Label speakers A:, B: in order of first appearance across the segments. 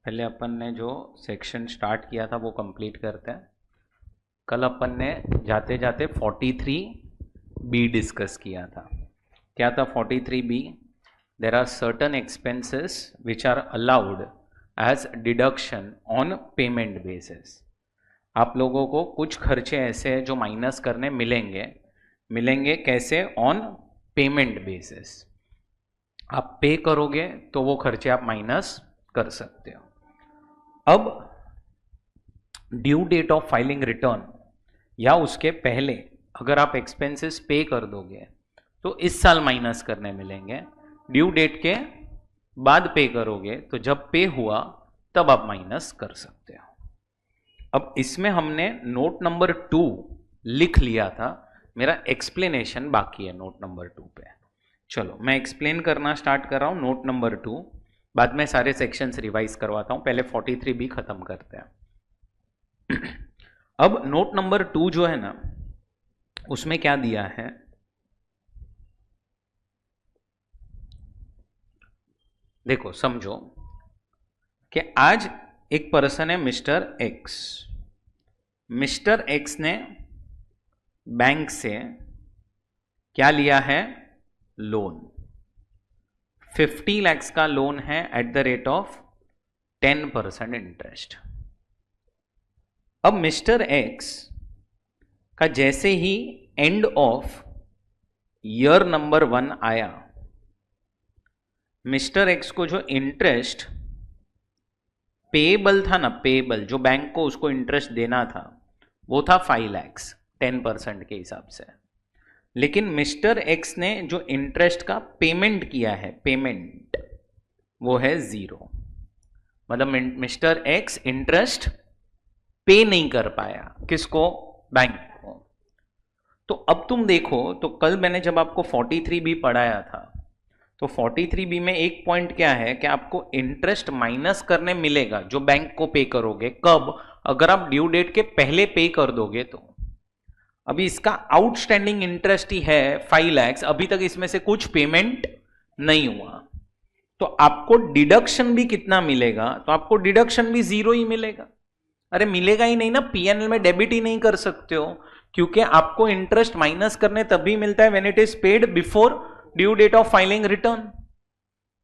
A: पहले अपन ने जो सेक्शन स्टार्ट किया था वो कंप्लीट करते हैं। कल अपन ने जाते जाते 43B डिस्कस किया था। क्या था 43B? There are certain expenses which are allowed as deduction on payment basis. आप लोगों को कुछ खर्चे ऐसे हैं जो माइनस करने मिलेंगे कैसे? On payment basis. आप पे करोगे तो वो खर्चे आप माइनस कर सकते हो। अब due date of filing return या उसके पहले अगर आप एक्सपेंसेस पे कर दोगे तो इस साल माइनस करने मिलेंगे। ड्यू डेट के बाद पे करोगे तो जब पे हुआ तब आप माइनस कर सकते हो। अब इसमें हमने नोट नंबर 2 लिख लिया था, मेरा एक्सप्लेनेशन बाकी है नोट नंबर 2 पे। चलो मैं एक्सप्लेन करना स्टार्ट कर रहा हूं नोट नंबर 2, बाद में सारे सेक्शंस रिवाइज करवाता हूं, पहले 43B खत्म करते हैं। अब नोट नंबर 2 जो है ना, उसमें क्या दिया है? देखो समझो कि आज एक पर्सन है मिस्टर एक्स। मिस्टर एक्स ने बैंक से क्या लिया है? लोन। 50 लाख का लोन है at the rate of 10% interest. अब मिस्टर एक्स का जैसे ही एंड ऑफ ईयर नंबर 1 आया, मिस्टर एक्स को जो इंटरेस्ट पेएबल था ना, पेएबल जो बैंक को उसको इंटरेस्ट देना था वो था 5 लाख 10% के हिसाब से। लेकिन मिस्टर एक्स ने जो इंटरेस्ट का पेमेंट किया है, पेमेंट वो है 0। मतलब मिस्टर एक्स इंटरेस्ट पे नहीं कर पाया। किसको? बैंक को। तो अब तुम देखो तो कल मैंने जब आपको 43B पढ़ाया था तो 43B में एक पॉइंट क्या है कि आपको इंटरेस्ट माइनस करने मिलेगा जो बैंक को पे करोगे। कब? अगर आप ड्यू डेट के पहले पे कर दोगे तो। अभी इसका आउटस्टैंडिंग इंटरेस्ट ही है 5 लाख, अभी तक इसमें से कुछ पेमेंट नहीं हुआ, तो आपको डिडक्शन भी कितना मिलेगा? तो आपको डिडक्शन भी 0 ही मिलेगा। अरे मिलेगा ही नहीं ना, पीएनएल में डेबिट ही नहीं कर सकते हो, क्योंकि आपको इंटरेस्ट माइनस करने तभी मिलता है when it is paid before due date of filing return.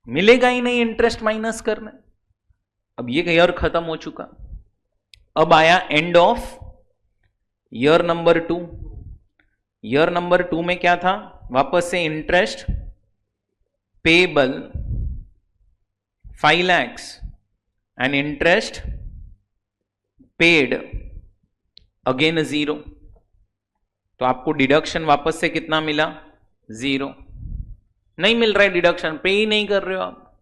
A: मिलेगा ही नहीं इंटरेस्ट माइनस करने। अब ये ईयर खत्म हो चुका, अब आया end of year number 2। Year number 2 में क्या था? वापस से interest payable 5 lakh and interest paid again 0। तो आपको डिडक्शन वापस से कितना मिला? 0। नहीं मिल रहा है डिडक्शन, पे ही नहीं कर रहे हो आप।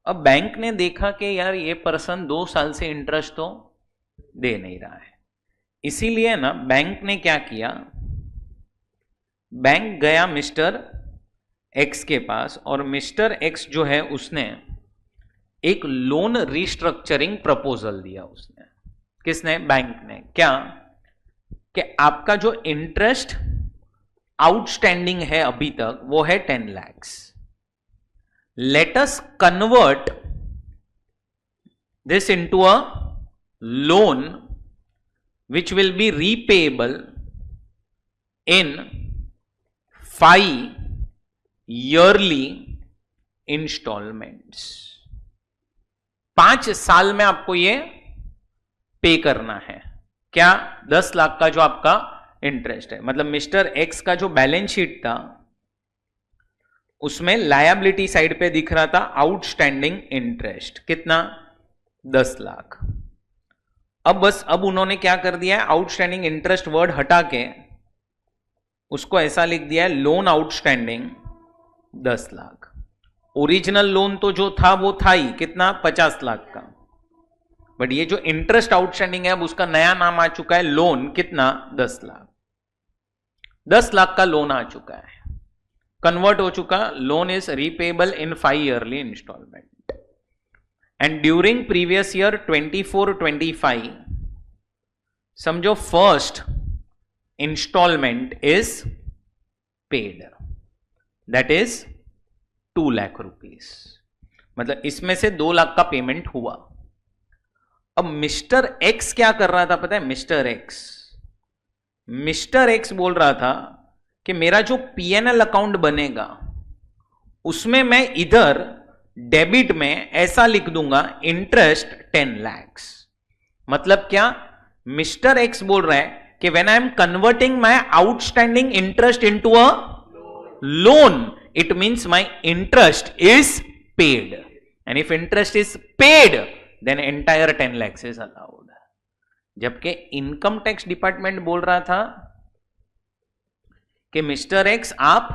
A: अब बैंक ने देखा कि यार ये पर्सन 2 साल से इंटरेस्ट तो दे नहीं रहा है, इसीलिए ना बैंक ने क्या किया, बैंक गया मिस्टर एक्स के पास और मिस्टर एक्स जो है उसने एक लोन रिस्ट्रक्चरिंग प्रपोजल दिया। उसने, किसने? बैंक ने। क्या? कि आपका जो इंटरेस्ट आउटस्टैंडिंग है अभी तक वो है 10 lakh. Let us convert this into a loan which will be repayable in 5 yearly installments। 5 साल में आपको ये पे करना है। क्या? 10 लाख का जो आपका इंटरेस्ट है। मतलब मिस्टर एक्स का जो बैलेंस शीट था उसमें लायबिलिटी साइड पे दिख रहा था आउटस्टैंडिंग इंटरेस्ट कितना? 10 लाख। अब उन्होंने क्या कर दिया है, आउटस्टैंडिंग इंटरेस्ट वर्ड हटा के उसको ऐसा लिख दिया है loan outstanding 10 lakh. Original loan तो जो था वो था ही कितना? 50 लाख का, बट ये जो इंटरेस्ट आउटस्टैंडिंग है अब उसका नया नाम आ चुका है लोन। कितना? 10 लाख। 10 लाख का लोन आ चुका है, कन्वर्ट हो चुका। Loan is repayable in 5 yearly instalment. And during previous year 24-25 समझो first instalment is paid, that is 2 lakh rupees. मतलब इसमें से 2 लाख का पेमेंट हुआ। अब मिस्टर एक्स क्या कर रहा था पता है? मिस्टर एक्स बोल रहा था कि मेरा जो पीएनएल अकाउंट बनेगा उसमें मैं इधर डेबिट में ऐसा लिख दूंगा इंटरेस्ट 10 लाख। मतलब क्या? मिस्टर एक्स बोल रहा है कि when I am converting my outstanding interest into a loan, it means my interest is paid, and if interest is paid then entire 10 lakhs is allowed. जबकि इनकम टैक्स डिपार्टमेंट बोल रहा था कि mister x आप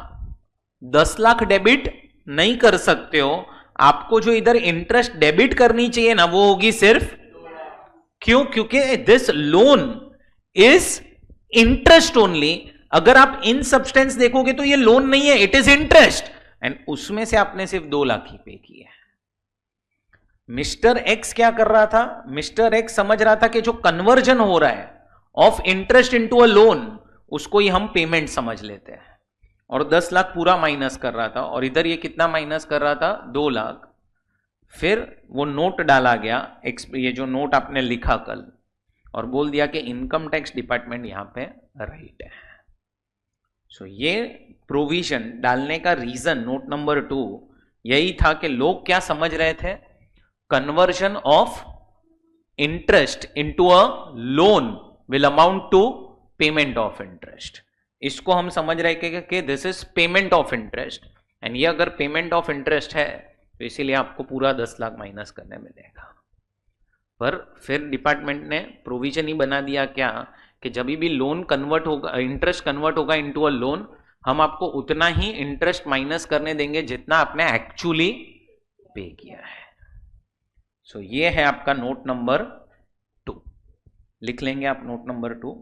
A: 10 lakh debit नहीं कर सकते हो, आपको जो इधर इंटरेस्ट डेबिट करनी चाहिए ना वो होगी सिर्फ, क्यों? क्योंकि this loan is interest only. अगर आप इन सब्सटेंस देखोगे तो ये लोन नहीं है, इट इज इंटरेस्ट, एंड उसमें से आपने सिर्फ 2 लाख ही पे किए। मिस्टर एक्स क्या कर रहा था? मिस्टर एक्स समझ रहा था कि जो कन्वर्जन हो रहा है of interest into a loan उसको ही हम पेमेंट समझ लेते हैं, और 10 लाख पूरा माइनस कर रहा था, और इधर ये कितना माइनस कर रहा था? 2 लाख। फिर वो नोट डाला गया, ये जो नोट आपने लिखा कल, और बोल दिया कि इनकम टैक्स डिपार्टमेंट यहां पे राइट है। सो ये प्रोविजन डालने का रीजन नोट नंबर 2 यही था कि लोग क्या समझ रहे थे? Conversion of interest into a loan will amount to payment of interest. इसको हम समझ रहे कि this is payment of interest, and ये अगर पेमेंट ऑफ इंटरेस्ट है तो इसीलिए आपको पूरा 10 लाख माइनस करने मिलेगा। पर फिर डिपार्टमेंट ने प्रोविजन ही बना दिया क्या कि जब भी लोन कन्वर्ट होगा, इंटरेस्ट कन्वर्ट होगा इनटू अ लोन, हम आपको उतना ही इंटरेस्ट माइनस करने देंगे जितना आपने एक्चुअली पे किया है। सो ये है आपका नोट नंबर 2। लिख लेंगे आप नोट नंबर 2।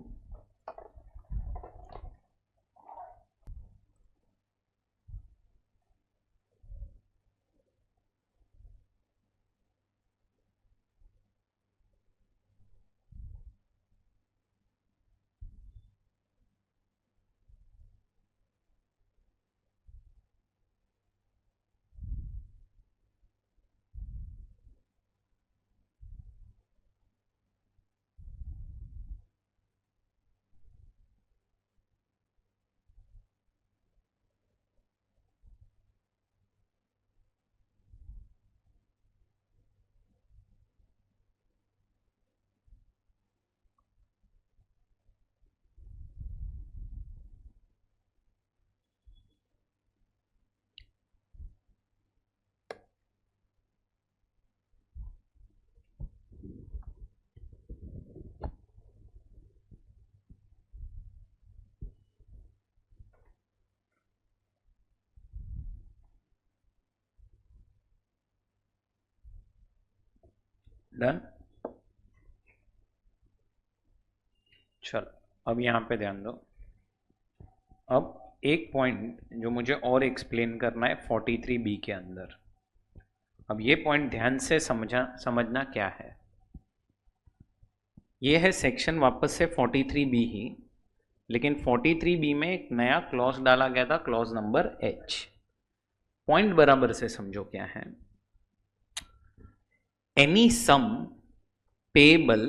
A: डन। चलो अब यहां पे ध्यान दो। अब एक पॉइंट जो मुझे और एक्सप्लेन करना है 43B के अंदर। अब ये पॉइंट ध्यान से समझना क्या है। ये है सेक्शन वापस से 43B ही, लेकिन 43B में एक नया क्लॉज डाला गया था, क्लॉज नंबर H। पॉइंट बराबर से समझो क्या है। Any sum payable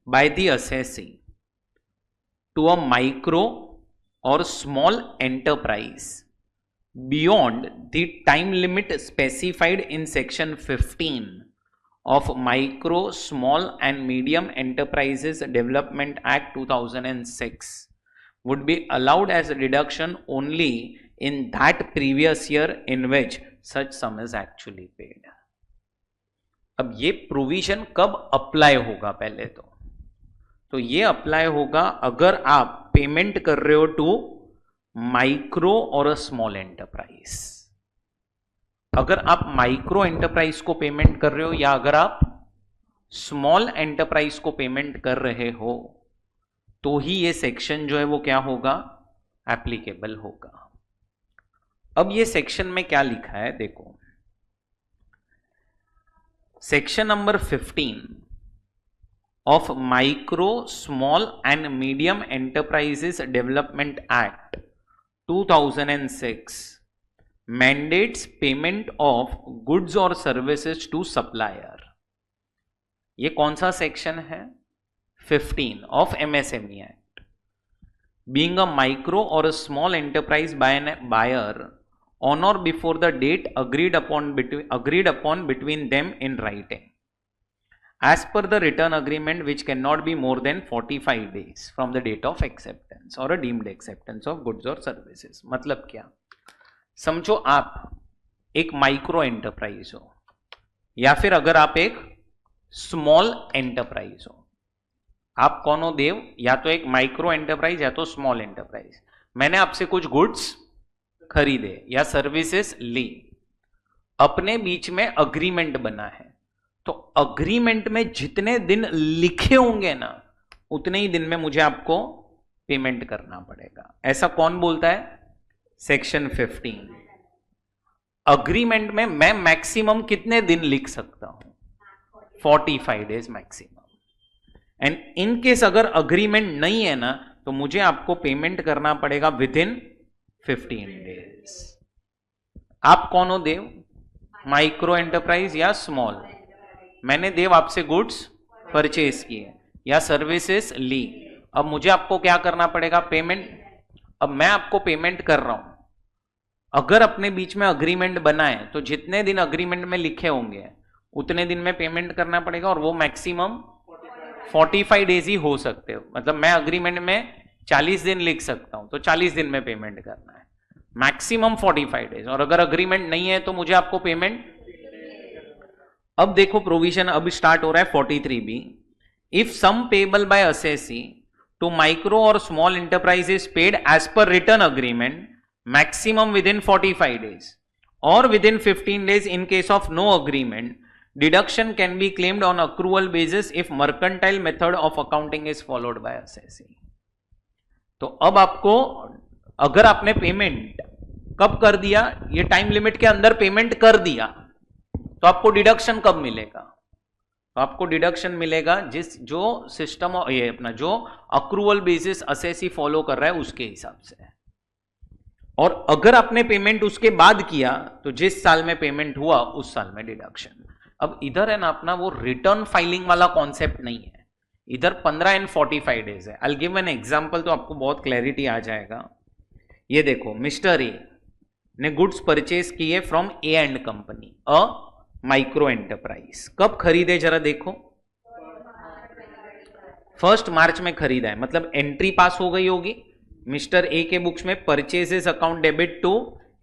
A: by the assessee to a micro or small enterprise beyond the time limit specified in section 15 of Micro, Small and Medium Enterprises Development Act 2006 would be allowed as a deduction only in that previous year in which such sum is actually paid. अब ये provision कब apply होगा? पहले तो ये apply होगा अगर आप पेमेंट कर रहे हो टू माइक्रो और अ स्मॉल एंटरप्राइज। अगर आप माइक्रो एंटरप्राइज को पेमेंट कर रहे हो या अगर आप स्मॉल एंटरप्राइज को पेमेंट कर रहे हो तो ही ये सेक्शन जो है वो क्या होगा? एप्लीकेबल होगा। अब ये सेक्शन में क्या लिखा है देखो। Section number 15 of Micro, Small and Medium Enterprises Development Act 2006 mandates payment of goods or services to supplier. ये कौन सा सेक्शन है? 15 of MSME act. Being a micro और a small enterprise by an buyer on or before the date agreed upon between them in writing as per the return agreement, which cannot be more than 45 days from the date of acceptance or a deemed acceptance of goods or services. मतलब क्या? समझो आप एक micro enterprise हो या फिर अगर आप एक स्मॉल एंटरप्राइज हो. आप कौन हो देव? या तो एक माइक्रो एंटरप्राइज या तो स्मॉल एंटरप्राइज. मैंने आपसे कुछ गुड्स खरीदे या सर्विसेज ली, अपने बीच में अग्रीमेंट बना है, तो अग्रीमेंट में जितने दिन लिखे होंगे ना उतने ही दिन में मुझे आपको पेमेंट करना पड़ेगा. ऐसा कौन बोलता है? सेक्शन 15. अग्रीमेंट में मैं मैक्सिमम कितने दिन लिख सकता हूं? 45 days maximum. And in case अगर अग्रीमेंट नहीं है ना तो मुझे आपको पेमेंट करना पड़ेगा विद इन 15 डेज. आप कौन हो देव? माइक्रो एंटरप्राइज या स्मॉल? मैंने देव आपसे गुड्स परचेज किए या सर्विसेज ली, अब मुझे आपको क्या करना पड़ेगा? पेमेंट. अब मैं आपको पेमेंट कर रहा हूं, अगर अपने बीच में अग्रीमेंट बना है तो जितने दिन अग्रीमेंट में लिखे होंगे उतने दिन में पेमेंट करना पड़ेगा, और वो मैक्सिमम 45 डेज ही हो सकते हो. मतलब मैं अग्रीमेंट में 40 दिन लिख सकता हूं तो 40 दिन में पेमेंट करना है, मैक्सिमम 45 डेज. और अगर अग्रीमेंट नहीं है तो मुझे आपको पेमेंट. अब देखो प्रोविजन अब स्टार्ट हो रहा है 43B. If sum payable by assessee to micro और small enterprise is paid as per written agreement maximum within 45 days और within 15 days in case of no agreement, deduction can be claimed on accrual basis if mercantile method of accounting is followed by assessee. तो अब आपको, अगर आपने payment कब कर दिया, ये टाइम लिमिट के अंदर पेमेंट कर दिया, तो आपको डिडक्शन कब मिलेगा? तो आपको डिडक्शन मिलेगा जो सिस्टम, ये अपना जो अक्रूवल बेसिस असेसी फॉलो कर रहा है उसके हिसाब से. और अगर आपने पेमेंट उसके बाद किया तो जिस साल में पेमेंट हुआ उस साल में डिडक्शन. अब इधर है ना अपना वो रिटर्न फाइलिंग वाला कॉन्सेप्ट नहीं है, इधर 15 एंड 45 डेज है. आई गिव एन एग्जांपल तो आपको बहुत क्लैरिटी आ जाएगा. ये देखो, मिस्टर ए ने गुड्स परचेज किए from A and company, a micro enterprise. कब खरीदे जरा देखो? 1 मार्च में खरीदा है, मतलब एंट्री पास हो गई होगी मिस्टर ए के बुक्स में, purchases account debit to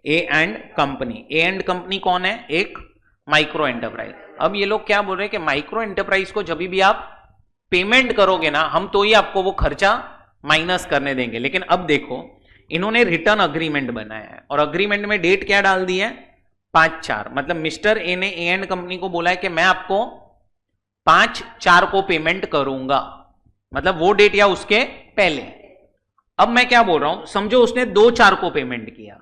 A: A and company. A and company कौन है? एक माइक्रो एंटरप्राइज. अब ये लोग क्या बोल रहे हैं कि माइक्रो एंटरप्राइज को जब भी आप पेमेंट करोगे ना हम तो ही आपको वो खर्चा माइनस करने देंगे. लेकिन अब देखो इन्होंने रिटर्न अग्रीमेंट बनाया है और अग्रीमेंट में डेट क्या डाल दी है? 5/4. मतलब मिस्टर ए ने ए एंड कंपनी को बोला है कि मैं आपको 5/4 को पेमेंट करूंगा, मतलब वो डेट या उसके पहले. अब मैं क्या बोल रहा हूं, समझो उसने 2/4 को पेमेंट किया.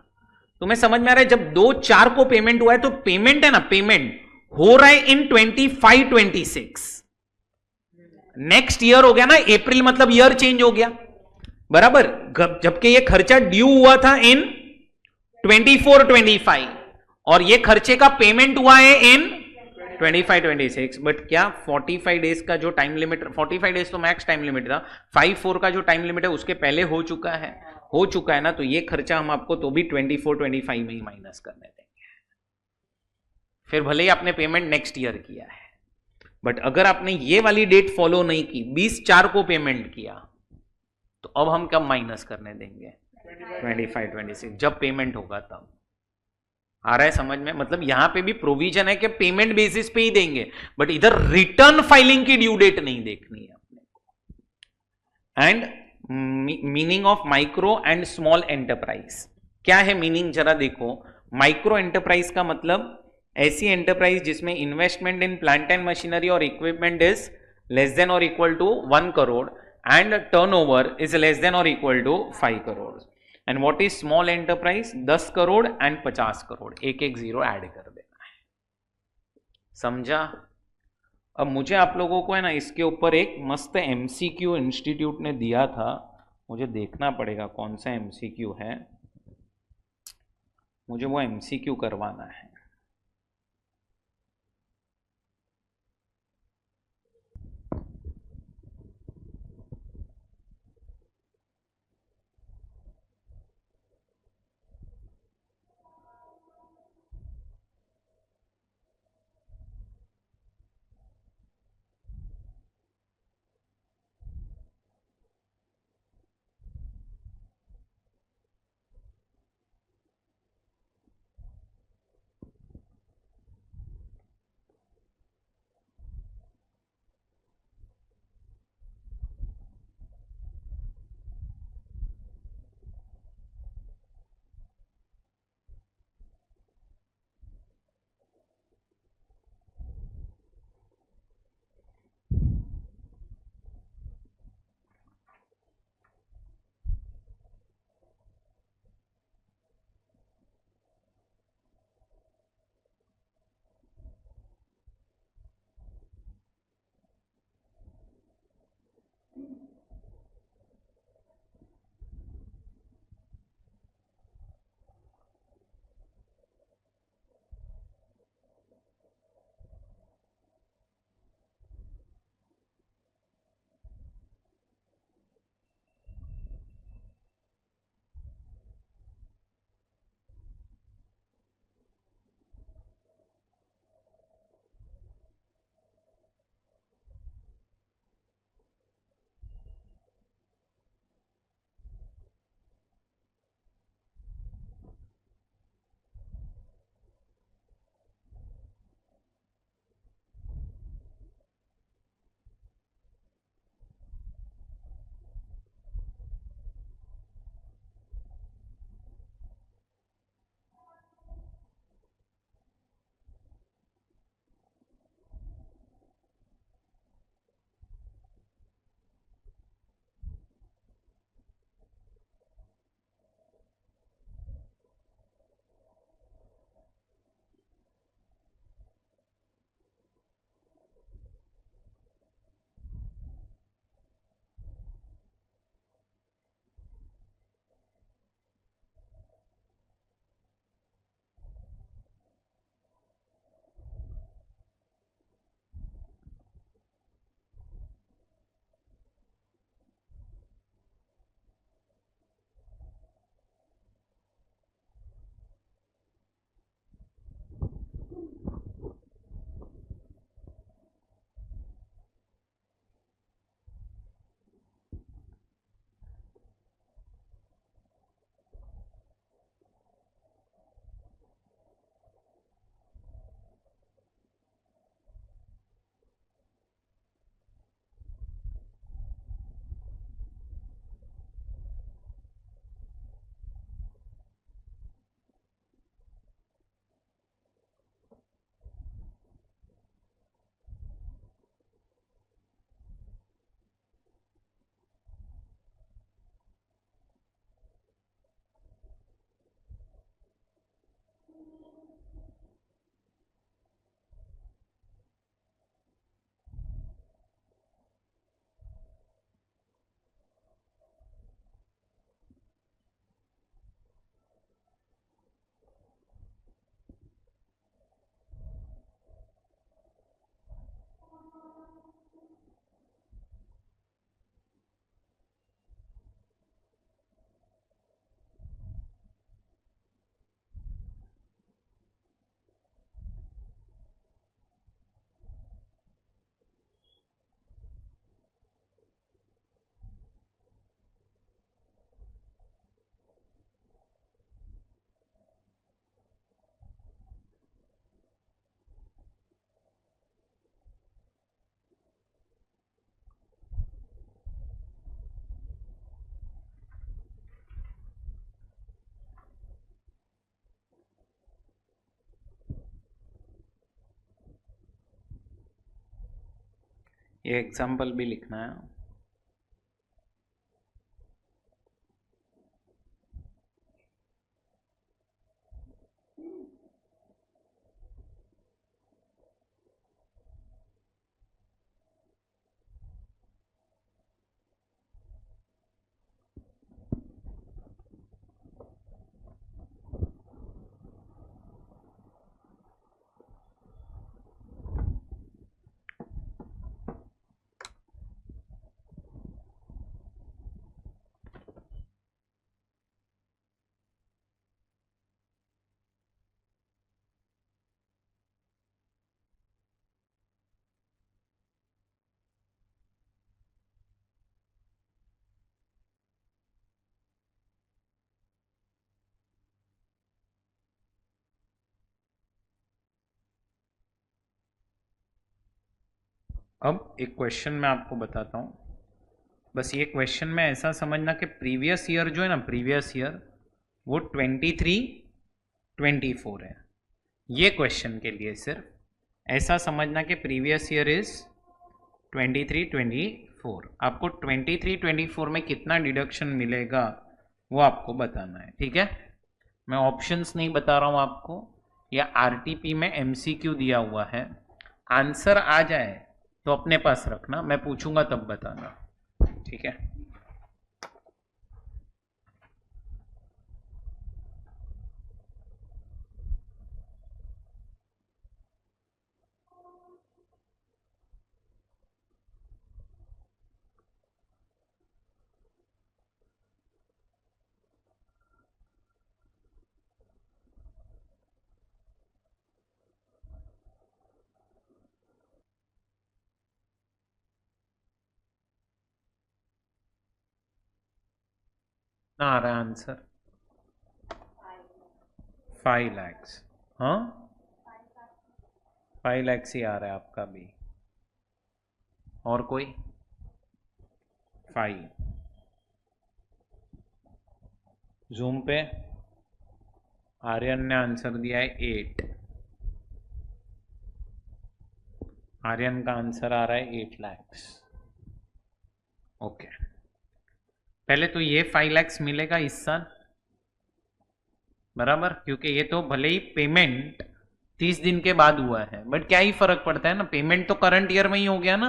A: तुम्हें समझ में आ रहा है? जब 2/4 को पेमेंट हुआ है तो पेमेंट है ना, पेमेंट हो रहा है इन 25-26. नेक्स्ट ईयर हो गया ना, अप्रैल, मतलब ईयर चेंज हो गया बराबर. जबकि ये खर्चा ड्यू हुआ था इन 24-25 और ये खर्चे का पेमेंट हुआ है इन 25-26. बट क्या 45 डेज का जो टाइम लिमिट, 45 डेज तो मैक्स टाइम लिमिट था, 5-4 का जो टाइम लिमिट है उसके पहले हो चुका है ना, तो ये खर्चा हम आपको तो भी 24-25 में ही माइनस करने देंगे. फिर भले ही आपने पेमेंट नेक्स्ट ईयर किया है, बट अगर आपने ये वाली डेट फॉलो नहीं की, 20/4 को पेमेंट किया, तो अब हम कब माइनस करने देंगे? 25-26, जब पेमेंट होगा तब. आ रहा है समझ में? मतलब यहां पे भी प्रोविजन है कि पेमेंट बेसिस पे ही देंगे, बट इधर रिटर्न फाइलिंग की ड्यू डेट नहीं देखनी है अपने को. And meaning of micro and small enterprise क्या है? मीनिंग जरा देखो. माइक्रो एंटरप्राइज का मतलब ऐसी एंटरप्राइज जिसमें investment in plant and machinery और इक्विपमेंट इज लेस देन और equal to 1 crore and turnover is less than or equal to 5 crore. And what is small enterprise? 10 crore and 50 crore, एक जीरो ऐड कर देना है. समझा? अब मुझे आप लोगों को है ना इसके ऊपर एक मस्त एमसीक्यू इंस्टीट्यूट ने दिया था, मुझे देखना पड़ेगा कौन सा एमसीक्यू है, मुझे वो एमसीक्यू करवाना है. ये एग्जाम्पल भी लिखना है। अब एक क्वेश्चन मैं आपको बताता हूँ। बस ये क्वेश्चन में ऐसा समझना कि प्रीवियस ईयर जो है ना, प्रीवियस ईयर वो 23, 24 है। ये क्वेश्चन के लिए सिर्फ ऐसा समझना कि प्रीवियस ईयर इज 23, 24। आपको 23, 24 में कितना डिडक्शन मिलेगा वो आपको बताना है, ठीक है। मैं ऑप्शंस नहीं बता रहा हूँ आपको, या आरटीपी में एमसीक्यू दिया हुआ है। आंसर आ जाए तो अपने पास रखना, मैं पूछूंगा तब बताना, ठीक है। ना आ रहा है आंसर 5 lakhs। हाँ 5 lakhs ही आ रहा है आपका भी। और कोई 5 जूम पे आर्यन ने आंसर दिया है 8। आर्यन का आंसर आ रहा है 8 lakhs। ओके, पहले तो ये 5 lakhs मिलेगा इस साल, बराबर, क्योंकि ये तो भले ही पेमेंट 30 दिन के बाद हुआ है, बट क्या ही फर्क पड़ता है ना, पेमेंट तो करंट ईयर में ही हो गया ना।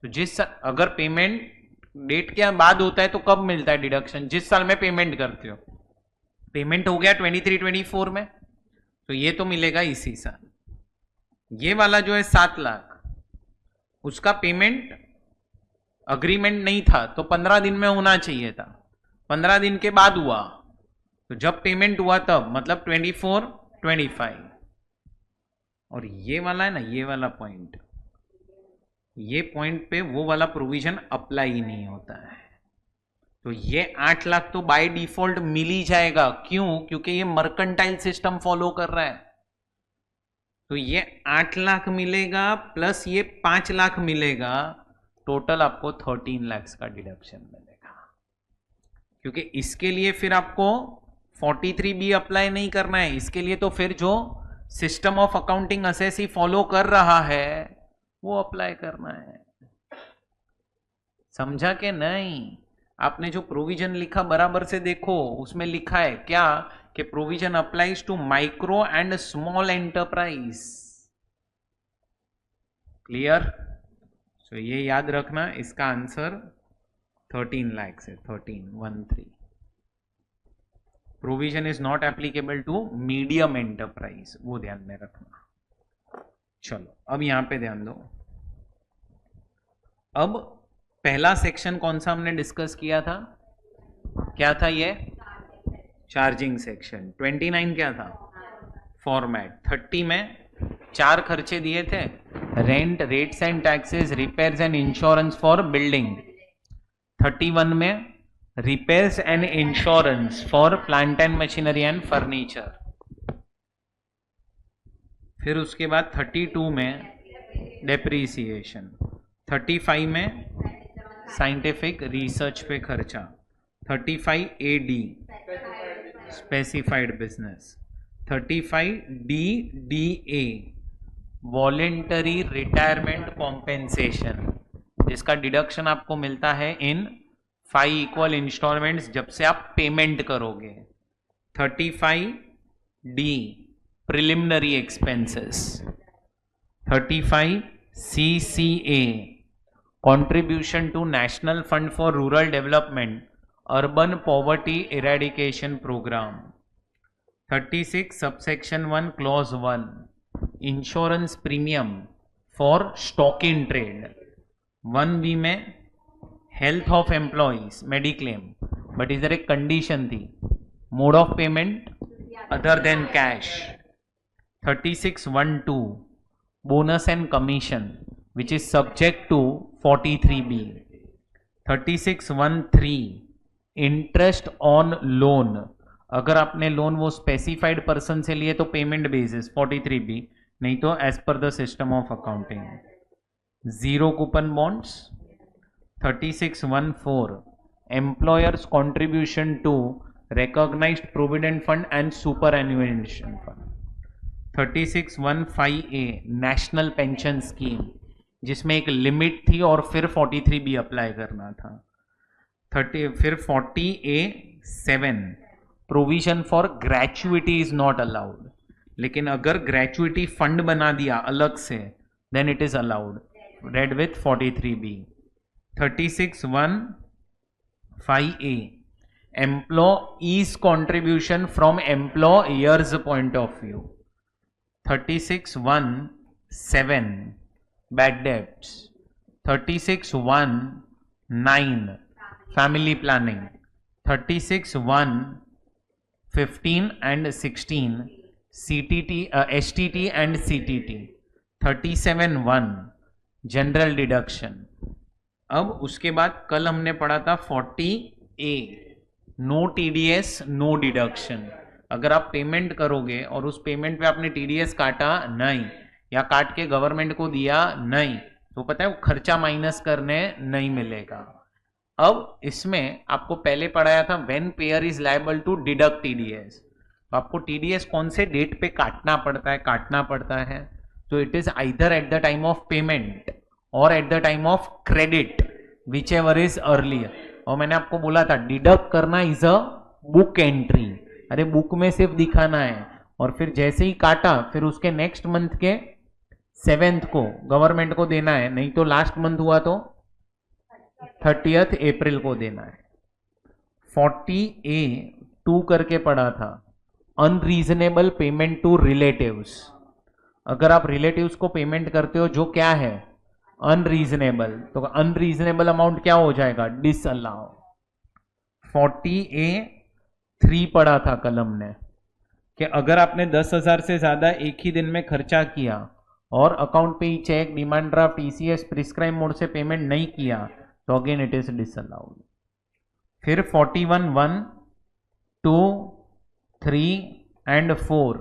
A: तो जिस अगर पेमेंट डेट के बाद होता है तो कब मिलता है डिडक्शन, जिस साल में पेमेंट करते हो। पेमेंट हो गया 23, 24 में, तो ये तो मिलेगा इसी साल। ये वाला जो है 7 लाख, उसका पेमेंट अग्रीमेंट नहीं था तो 15 दिन में होना चाहिए था, 15 दिन के बाद हुआ, तो जब पेमेंट हुआ तब, मतलब 24, 25। और ये वाला है ना, ये वाला पॉइंट, ये पॉइंट पे वो वाला प्रोविजन अप्लाई ही नहीं होता है। तो ये 8 लाख तो बाय डिफॉल्ट मिल ही जाएगा। क्यों? क्योंकि ये मर्केंटाइल सिस्टम फॉलो कर रहा है। तो ये 8 लाख मिलेगा प्लस ये 5 लाख मिलेगा, टोटल आपको 13 लाख का डिडक्शन मिलेगा। क्योंकि इसके लिए फिर आपको 43B अप्लाई नहीं करना है, इसके लिए तो फिर जो system of accounting assessee follow कर रहा है वो अप्लाई करना है। समझा कि नहीं? आपने जो प्रोविजन लिखा बराबर से देखो, उसमें लिखा है क्या कि provision applies to micro and small enterprise. Clear? So ये याद रखना, इसका आंसर 13 लाख है, 13। Provision is not applicable to medium enterprise, वो ध्यान में रखना। चलो अब यहां पे ध्यान दो। अब पहला सेक्शन कौन सा हमने डिस्कस किया था? क्या था ये? Charging section. 29 क्या था? फॉर्मेट। 30 में 4 खर्चे दिए थे, rent, rates and taxes, repairs and insurance for building. 31 में repairs and insurance for plant and machinery and furniture. फिर उसके बाद 32 में डेप्रीसिएशन। 35 में साइंटिफिक रिसर्च पे खर्चा। 35 AD specified business. 35 DDA voluntary retirement compensation, जिसका डिडक्शन आपको मिलता है इन 5 इक्वल इंस्टॉलमेंट्स जब से आप पेमेंट करोगे। 35D preliminary expenses, 35CCA contribution to national fund for rural development urban poverty eradication program, 36 subsection 1 clause 1 insurance premium for stock in trade, 1B में health of employees mediclaim, but इधर एक condition थी, mode of payment other than cash. 36(1)(2) bonus and commission which is subject to 43B। 36(1)(3) interest on loan, अगर आपने loan वो specified person से लिए तो पेमेंट बेसिस 43B, नहीं तो as per the system of accounting. 0 coupon bonds. 36(1)(4) employer's contribution to recognized provident fund and superannuation fund। 36(1)(5)(a) national pension scheme, जिसमें एक लिमिट थी और फिर 43B अप्लाई करना था। फिर 40(a)(7) provision for gratuity is not allowed, लेकिन अगर ग्रेचुइटी फंड बना दिया अलग से then it is allowed, read with 43B। 36(1)(5)(a) employees contribution from employer's point of view। 36(1)(7) bad debts। 36(1)(9) family planning। 36(1)(15) and 16 CTT, STT and CTT। 37(1) general deduction. अब उसके बाद कल हमने पढ़ा था 40A no TDS no deduction. अगर आप payment करोगे और उस पेमेंट पे आपने TDS काटा नहीं या काट के गवर्नमेंट को दिया नहीं, तो पता है वो खर्चा माइनस करने नहीं मिलेगा। अब इसमें आपको पहले पढ़ाया था when payer is liable to deduct TDS, तो आपको TDS कौन से डेट पे काटना पड़ता है, तो it is either at the time of payment और at the time of credit, whichever is earlier. और मैंने आपको बोला था डिडक्ट करना इज अ बुक एंट्री, अरे बुक में सिर्फ दिखाना है, और फिर जैसे ही काटा फिर उसके नेक्स्ट मंथ के 7th को गवर्नमेंट को देना है, नहीं तो लास्ट मंथ हुआ तो 30th अप्रैल को देना है। 40A(2) करके पढ़ा था अनरीजनेबल पेमेंट टू रिलेटिव्स। अगर आप रिलेटिव्स को पेमेंट करते हो जो क्या है अनरीजनेबल, तो अनरीजनेबल अमाउंट क्या हो जाएगा, डिसअलाउ। 40A(3) पढ़ा था कल हमने कि अगर आपने 10,000 से ज्यादा एक ही दिन में खर्चा किया और अकाउंट पे ही cheque, demand draft, ECS, prescribe mode से पेमेंट नहीं किया, तो अगेन इट इज डिसअलाउड। फिर 41(1), 2, 3 एंड 4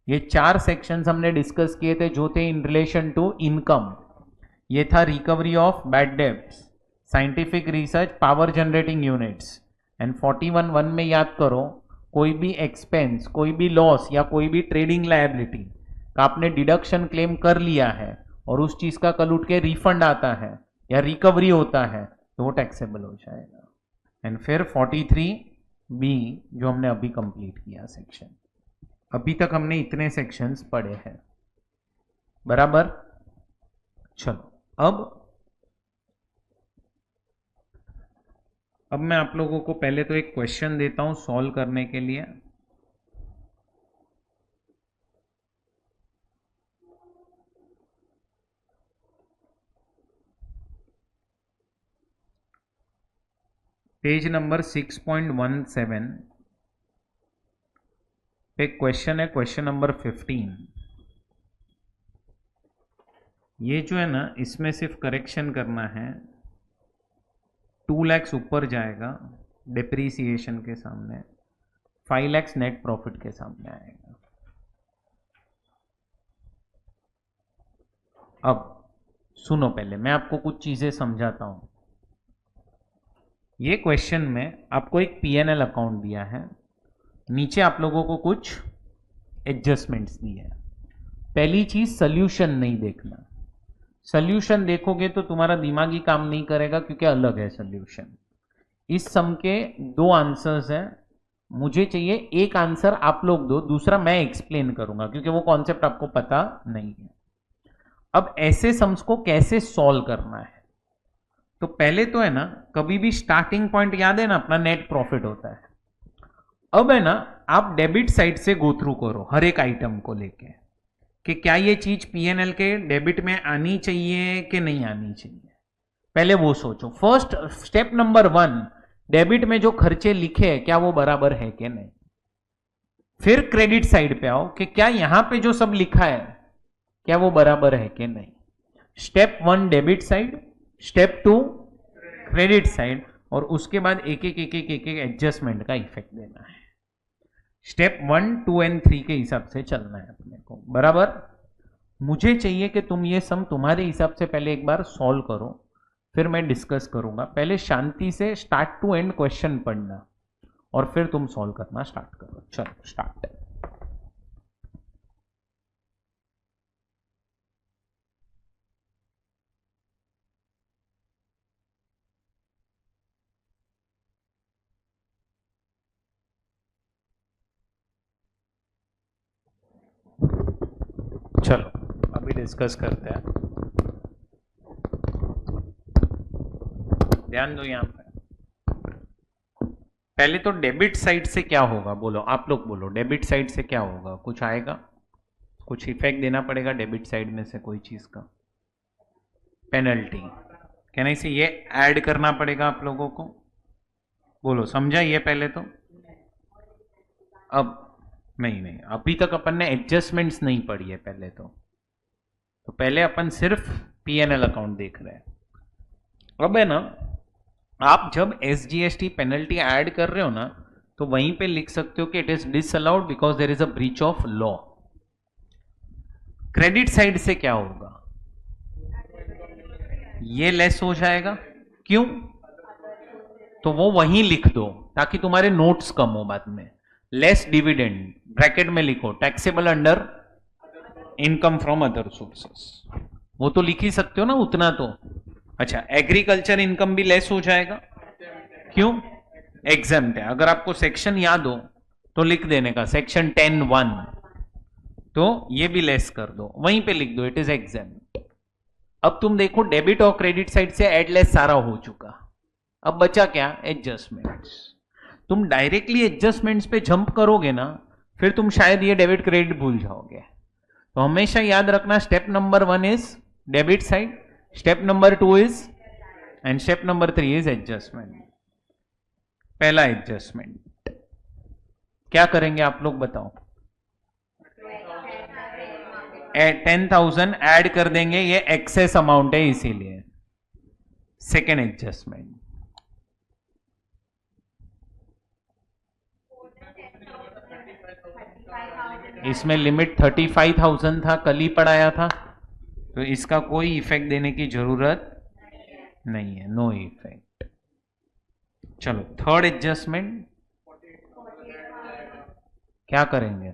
A: ये 4 सेक्शंस हमने डिस्कस किए थे जो थे इन रिलेशन टू इनकम। ये था recovery of bad debts, scientific research, power generating units. And 41(1) में याद करो, कोई भी एक्सपेंस, कोई भी लॉस या कोई भी ट्रेडिंग लायबिलिटी का आपने डिडक्शन क्लेम कर लिया है और उस चीज का कल उठ के रिफंड आता है या रिकवरी होता है तो वो टैक्सेबल हो जाएगा। एंड फिर 43B जो हमने अभी कंप्लीट किया सेक्शन। अभी तक हमने इतने सेक्शंस पढ़े हैं, बराबर। चलो अब मैं आप लोगों को पहले तो एक क्वेश्चन देता हूं सॉल्व करने के लिए। पेज नंबर 6.17 पे क्वेश्चन है, क्वेश्चन नंबर 15। ये जो है ना, इसमें सिर्फ करेक्शन करना है। 2 लाख ऊपर जाएगा डिप्रीसिएशन के सामने, 5 लाख नेट प्रॉफिट के सामने आएगा। अब सुनो, पहले मैं आपको कुछ चीजें समझाता हूं। ये क्वेश्चन में आपको एक P&L अकाउंट दिया है, नीचे आप लोगों को कुछ एडजस्टमेंट्स दी है। पहली चीज सॉल्यूशन नहीं देखना। सॉल्यूशन देखोगे तो तुम्हारा दिमाग ही काम नहीं करेगा, क्योंकि अलग है सॉल्यूशन। इस सम के दो आंसर्स हैं, मुझे चाहिए एक आंसर आप लोग दो, दूसरा मैं एक्सप्लेन करूंगा, क्योंकि वो कॉन्सेप्ट आपको पता नहीं है। अब ऐसे सम्स को कैसे सॉल्व करना है, तो पहले तो है ना, कभी भी स्टार्टिंग पॉइंट याद है ना, अपना नेट प्रॉफिट होता है। अब है ना, आप डेबिट साइड से गो थ्रू करो हर एक आइटम को लेके, कि क्या ये चीज पीएनएल के डेबिट में आनी चाहिए कि नहीं आनी चाहिए, पहले वो सोचो। फर्स्ट स्टेप नंबर 1, डेबिट में जो खर्चे लिखे हैं क्या वो बराबर है कि नहीं। फिर क्रेडिट साइड पे आओ कि क्या यहां पे जो सब लिखा है क्या वो बराबर है कि नहीं। Step 1 debit side, step 2 credit side, और उसके बाद एक एक एडजस्टमेंट का इफेक्ट देना है। स्टेप 1, 2 एंड 3 के हिसाब से चलना है अपने को, बराबर। मुझे चाहिए कि तुम ये सम तुम्हारे हिसाब से पहले एक बार सॉल्व करो, फिर मैं डिस्कस करूंगा। पहले शांति से स्टार्ट टू एंड क्वेश्चन पढ़ना, और फिर तुम सॉल्व करना स्टार्ट करो। चलो स्टार्ट। चलो अभी डिस्कस करते हैं, ध्यान दो यहां पे। पहले तो डेबिट साइड से क्या होगा, बोलो आप लोग बोलो, डेबिट साइड से क्या होगा, कुछ आएगा, कुछ इफेक्ट देना पड़ेगा डेबिट साइड में से कोई चीज का, पेनल्टी कहने से ये ऐड करना पड़ेगा आप लोगों को, बोलो समझा ये पहले तो। अब नहीं, अभी तक अपन ने एडजस्टमेंट्स नहीं पढ़ी है पहले तो पहले अपन सिर्फ पीएनएल अकाउंट देख रहे हैं। अब है ना, आप जब एसजीएसटी पेनल्टी ऐड कर रहे हो ना, तो वहीं पे लिख सकते हो कि it is disallowed because there is a breach of law. Credit side से क्या होगा, ये लेस हो जाएगा, क्यों, तो वो वहीं लिख दो ताकि तुम्हारे नोट्स कम हो बाद में। लेस डिविडेंड ब्रैकेट में लिखो, taxable under income from other sources, वो तो लिख ही सकते हो ना उतना तो। अच्छा, एग्रीकल्चर इनकम भी लेस हो जाएगा, क्यों, एग्जम्प्ट है। अगर आपको सेक्शन याद हो तो लिख देने का, सेक्शन 10(1), तो ये भी लेस कर दो, वहीं पे लिख दो इट इज एग्जम्प्ट। अब तुम देखो डेबिट और क्रेडिट साइड से एड लेस सारा हो चुका, अब बचा क्या, एडजस्टमेंट्स। तुम डायरेक्टली एडजस्टमेंट्स पे जंप करोगे ना, फिर तुम शायद ये डेबिट क्रेडिट भूल जाओगे। तो हमेशा याद रखना, step number 1 is debit side, step number 2 is, and step number 3 is adjustment. पहला एडजस्टमेंट क्या करेंगे आप लोग बताओ, 10,000 ऐड कर देंगे, ये एक्सेस अमाउंट है इसीलिए। सेकेंड एडजस्टमेंट, इसमें लिमिट 35,000 था, कल ही पढ़ाया था, तो इसका कोई इफेक्ट देने की जरूरत नहीं है, नो इफेक्ट। चलो थर्ड एडजस्टमेंट क्या करेंगे,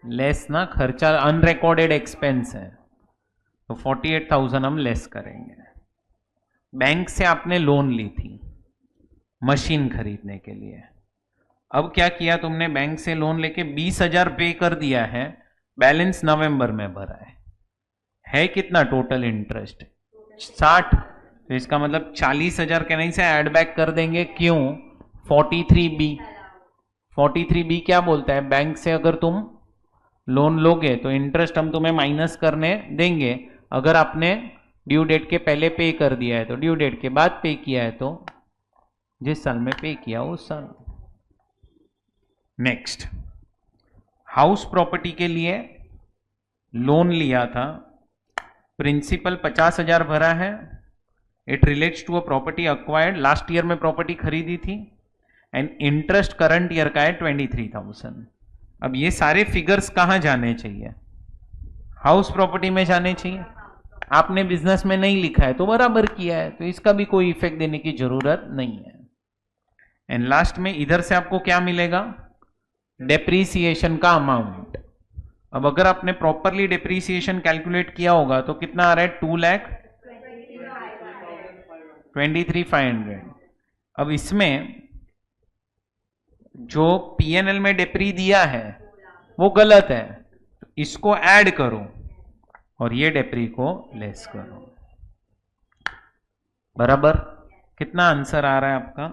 A: लेस ना, खर्चा अनरिकॉर्डेड एक्सपेंस है, तो 48,000 हम लेस करेंगे। बैंक से आपने लोन ली थी मशीन खरीदने के लिए, अब क्या किया तुमने, बैंक से लोन लेके 20,000 पे कर दिया है, बैलेंस नवंबर में भरा है कितना टोटल इंटरेस्ट, 60, तो इसका मतलब 40,000 कहीं से ऐड बैक कर देंगे, क्यों, 43B। 43B क्या बोलता है, बैंक से अगर तुम लोन लोगे तो इंटरेस्ट हम तुम्हें माइनस करने देंगे, अगर आपने ड्यू डेट के पहले पे कर दिया है तो, ड्यू डेट के बाद पे किया है तो जिस साल में पे किया उस साल। नेक्स्ट, हाउस प्रॉपर्टी के लिए लोन लिया था, प्रिंसिपल 50,000 भरा है, it relates to a property acquired, last year में प्रॉपर्टी खरीदी थी, एंड इंटरेस्ट करंट ईयर का है 23,000। अब ये सारे फिगर्स कहां जाने चाहिए, हाउस प्रॉपर्टी में जाने चाहिए। आपने बिजनेस में नहीं लिखा है तो बराबर किया है, तो इसका भी कोई इफेक्ट देने की जरूरत नहीं है। एंड लास्ट में इधर से आपको क्या मिलेगा, डेप्रीसिएशन का अमाउंट, अब अगर आपने प्रॉपरली डिप्रीसिएशन कैलकुलेट किया होगा तो कितना आ रहा है, 2,23,500। अब इसमें जो पीएनएल में डिप्री दिया है वो गलत है, इसको ऐड करो और ये डिप्री को लेस करो। बराबर, कितना आंसर आ रहा है आपका?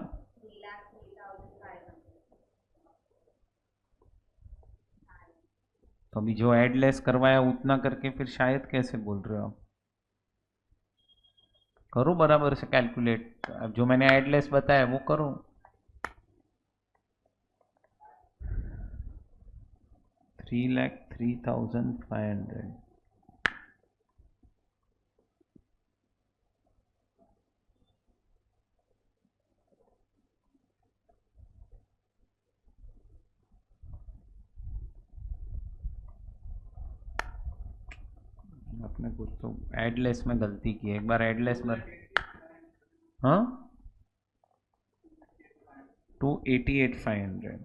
A: तो अभी जो ऐड लेस करवाया उतना करके फिर शायद कैसे बोल रहे हो आप? करो बराबर से कैलकुलेट, अब जो मैंने ऐड लेस बताया वो करो। $3,03,500। अपने कुछ तो एडलेस में गलती की है, एक बार एडलेस में। हाँ, 288,500।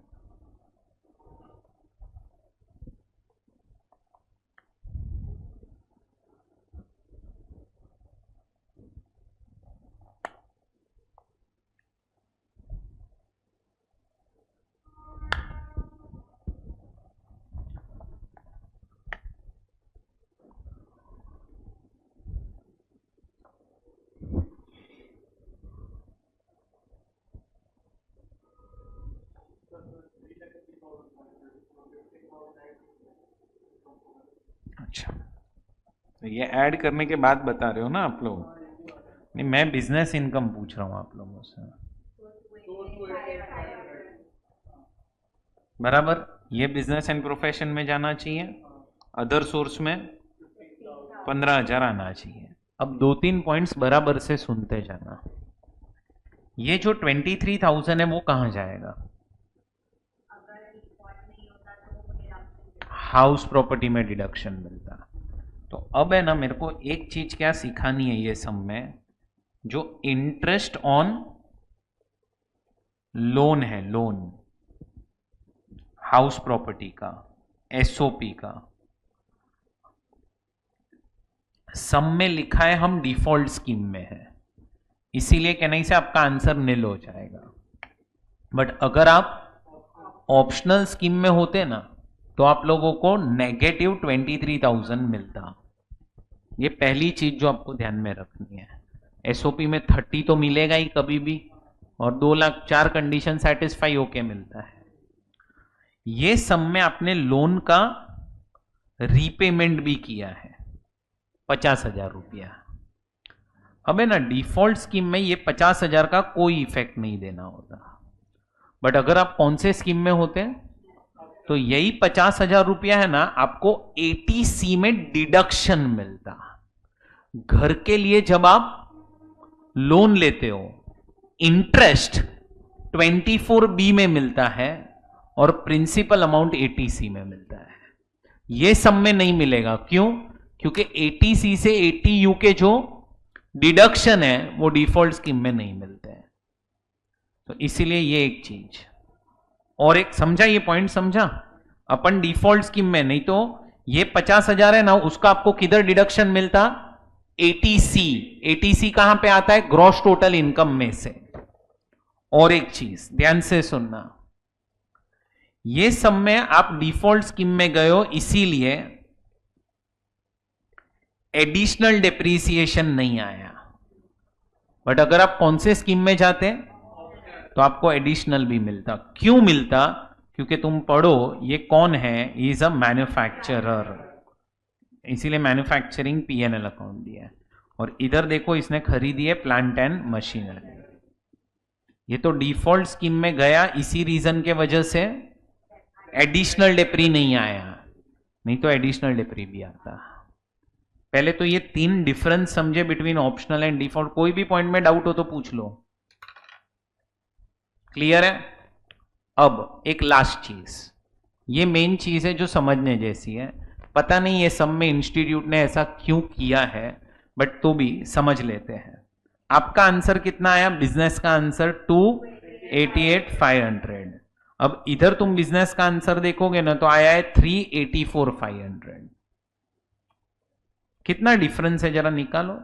A: अच्छा, तो ये ऐड करने के बाद बता रहे हो ना आप लोग? नहीं, मैं बिजनेस इनकम पूछ रहा हूँ आप लोगों से। बराबर, ये बिजनेस एंड प्रोफेशन में जाना चाहिए, अदर सोर्स में 15,000 आना चाहिए। अब 2-3 पॉइंट्स बराबर से सुनते जाना। ये जो 23,000 है वो कहाँ जाएगा? हाउस प्रॉपर्टी में डिडक्शन मिलता। तो अब है ना, मेरे को एक चीज क्या सिखानी है ये सब में, जो इंटरेस्ट ऑन लोन है, लोन हाउस प्रॉपर्टी का, एसओपी का, सम में लिखा है हम डिफॉल्ट स्कीम में है, इसीलिए कहने से आपका आंसर निल हो जाएगा। बट अगर आप ऑप्शनल स्कीम में होते ना तो आप लोगों को -23,000 मिलता। ये पहली चीज जो आपको ध्यान में रखनी है। एसओपी में 30 तो मिलेगा ही कभी भी, और 2 लाख 4 कंडीशन सेटिस्फाई होके मिलता है। ये सब में आपने लोन का रीपेमेंट भी किया है 50,000 रुपया। अब है ना, डिफॉल्ट स्कीम में ये 50,000 का कोई इफेक्ट नहीं देना होता। बट अगर आप कौन से स्कीम में होते तो यही 50,000 रुपया है ना, आपको एटीसी में डिडक्शन मिलता। घर के लिए जब आप लोन लेते हो, इंटरेस्ट 24B में मिलता है और प्रिंसिपल अमाउंट एटीसी में मिलता है। ये सब में नहीं मिलेगा। क्यों? क्योंकि एटीसी से एटीयू के जो डिडक्शन है वो डिफॉल्ट स्कीम में नहीं मिलते हैं। तो इसीलिए ये एक चीज, और एक समझा, ये पॉइंट समझा? अपन डिफॉल्ट स्कीम में, नहीं तो ये 50,000 है ना, उसका आपको किधर डिडक्शन मिलता? एटीसी। एटीसी कहां पे आता है? ग्रॉस टोटल इनकम में से। और एक चीज ध्यान से सुनना, ये सब में आप डिफॉल्ट स्कीम में गए हो, इसीलिए एडिशनल डेप्रीसिएशन नहीं आया। बट अगर आप कौन से स्कीम में जाते तो आपको एडिशनल भी मिलता। क्यों मिलता? क्योंकि तुम पढ़ो ये कौन है, इज अ मैन्युफैक्चरर, इसीलिए मैन्युफैक्चरिंग पीएनएल अकाउंट दिया है। और इधर देखो, इसने खरीदी है प्लांट एंड मशीनरी। ये तो डिफॉल्ट स्कीम में गया, इसी रीजन के वजह से एडिशनल डेप्री नहीं आया, नहीं तो एडिशनल डेप्री भी आता। पहले तो ये 3 डिफरेंस समझे बिटवीन ऑप्शनल एंड डिफॉल्ट। कोई भी पॉइंट में डाउट हो तो पूछ लो। क्लियर है? अब एक लास्ट चीज, ये मेन चीज है जो समझने जैसी है। पता नहीं ये सब में इंस्टीट्यूट ने ऐसा क्यों किया है, बट तो भी समझ लेते हैं। आपका आंसर कितना आया? बिजनेस का आंसर 288,500। अब इधर तुम बिजनेस का आंसर देखोगे ना तो आया है 384,500। कितना डिफरेंस है जरा निकालो।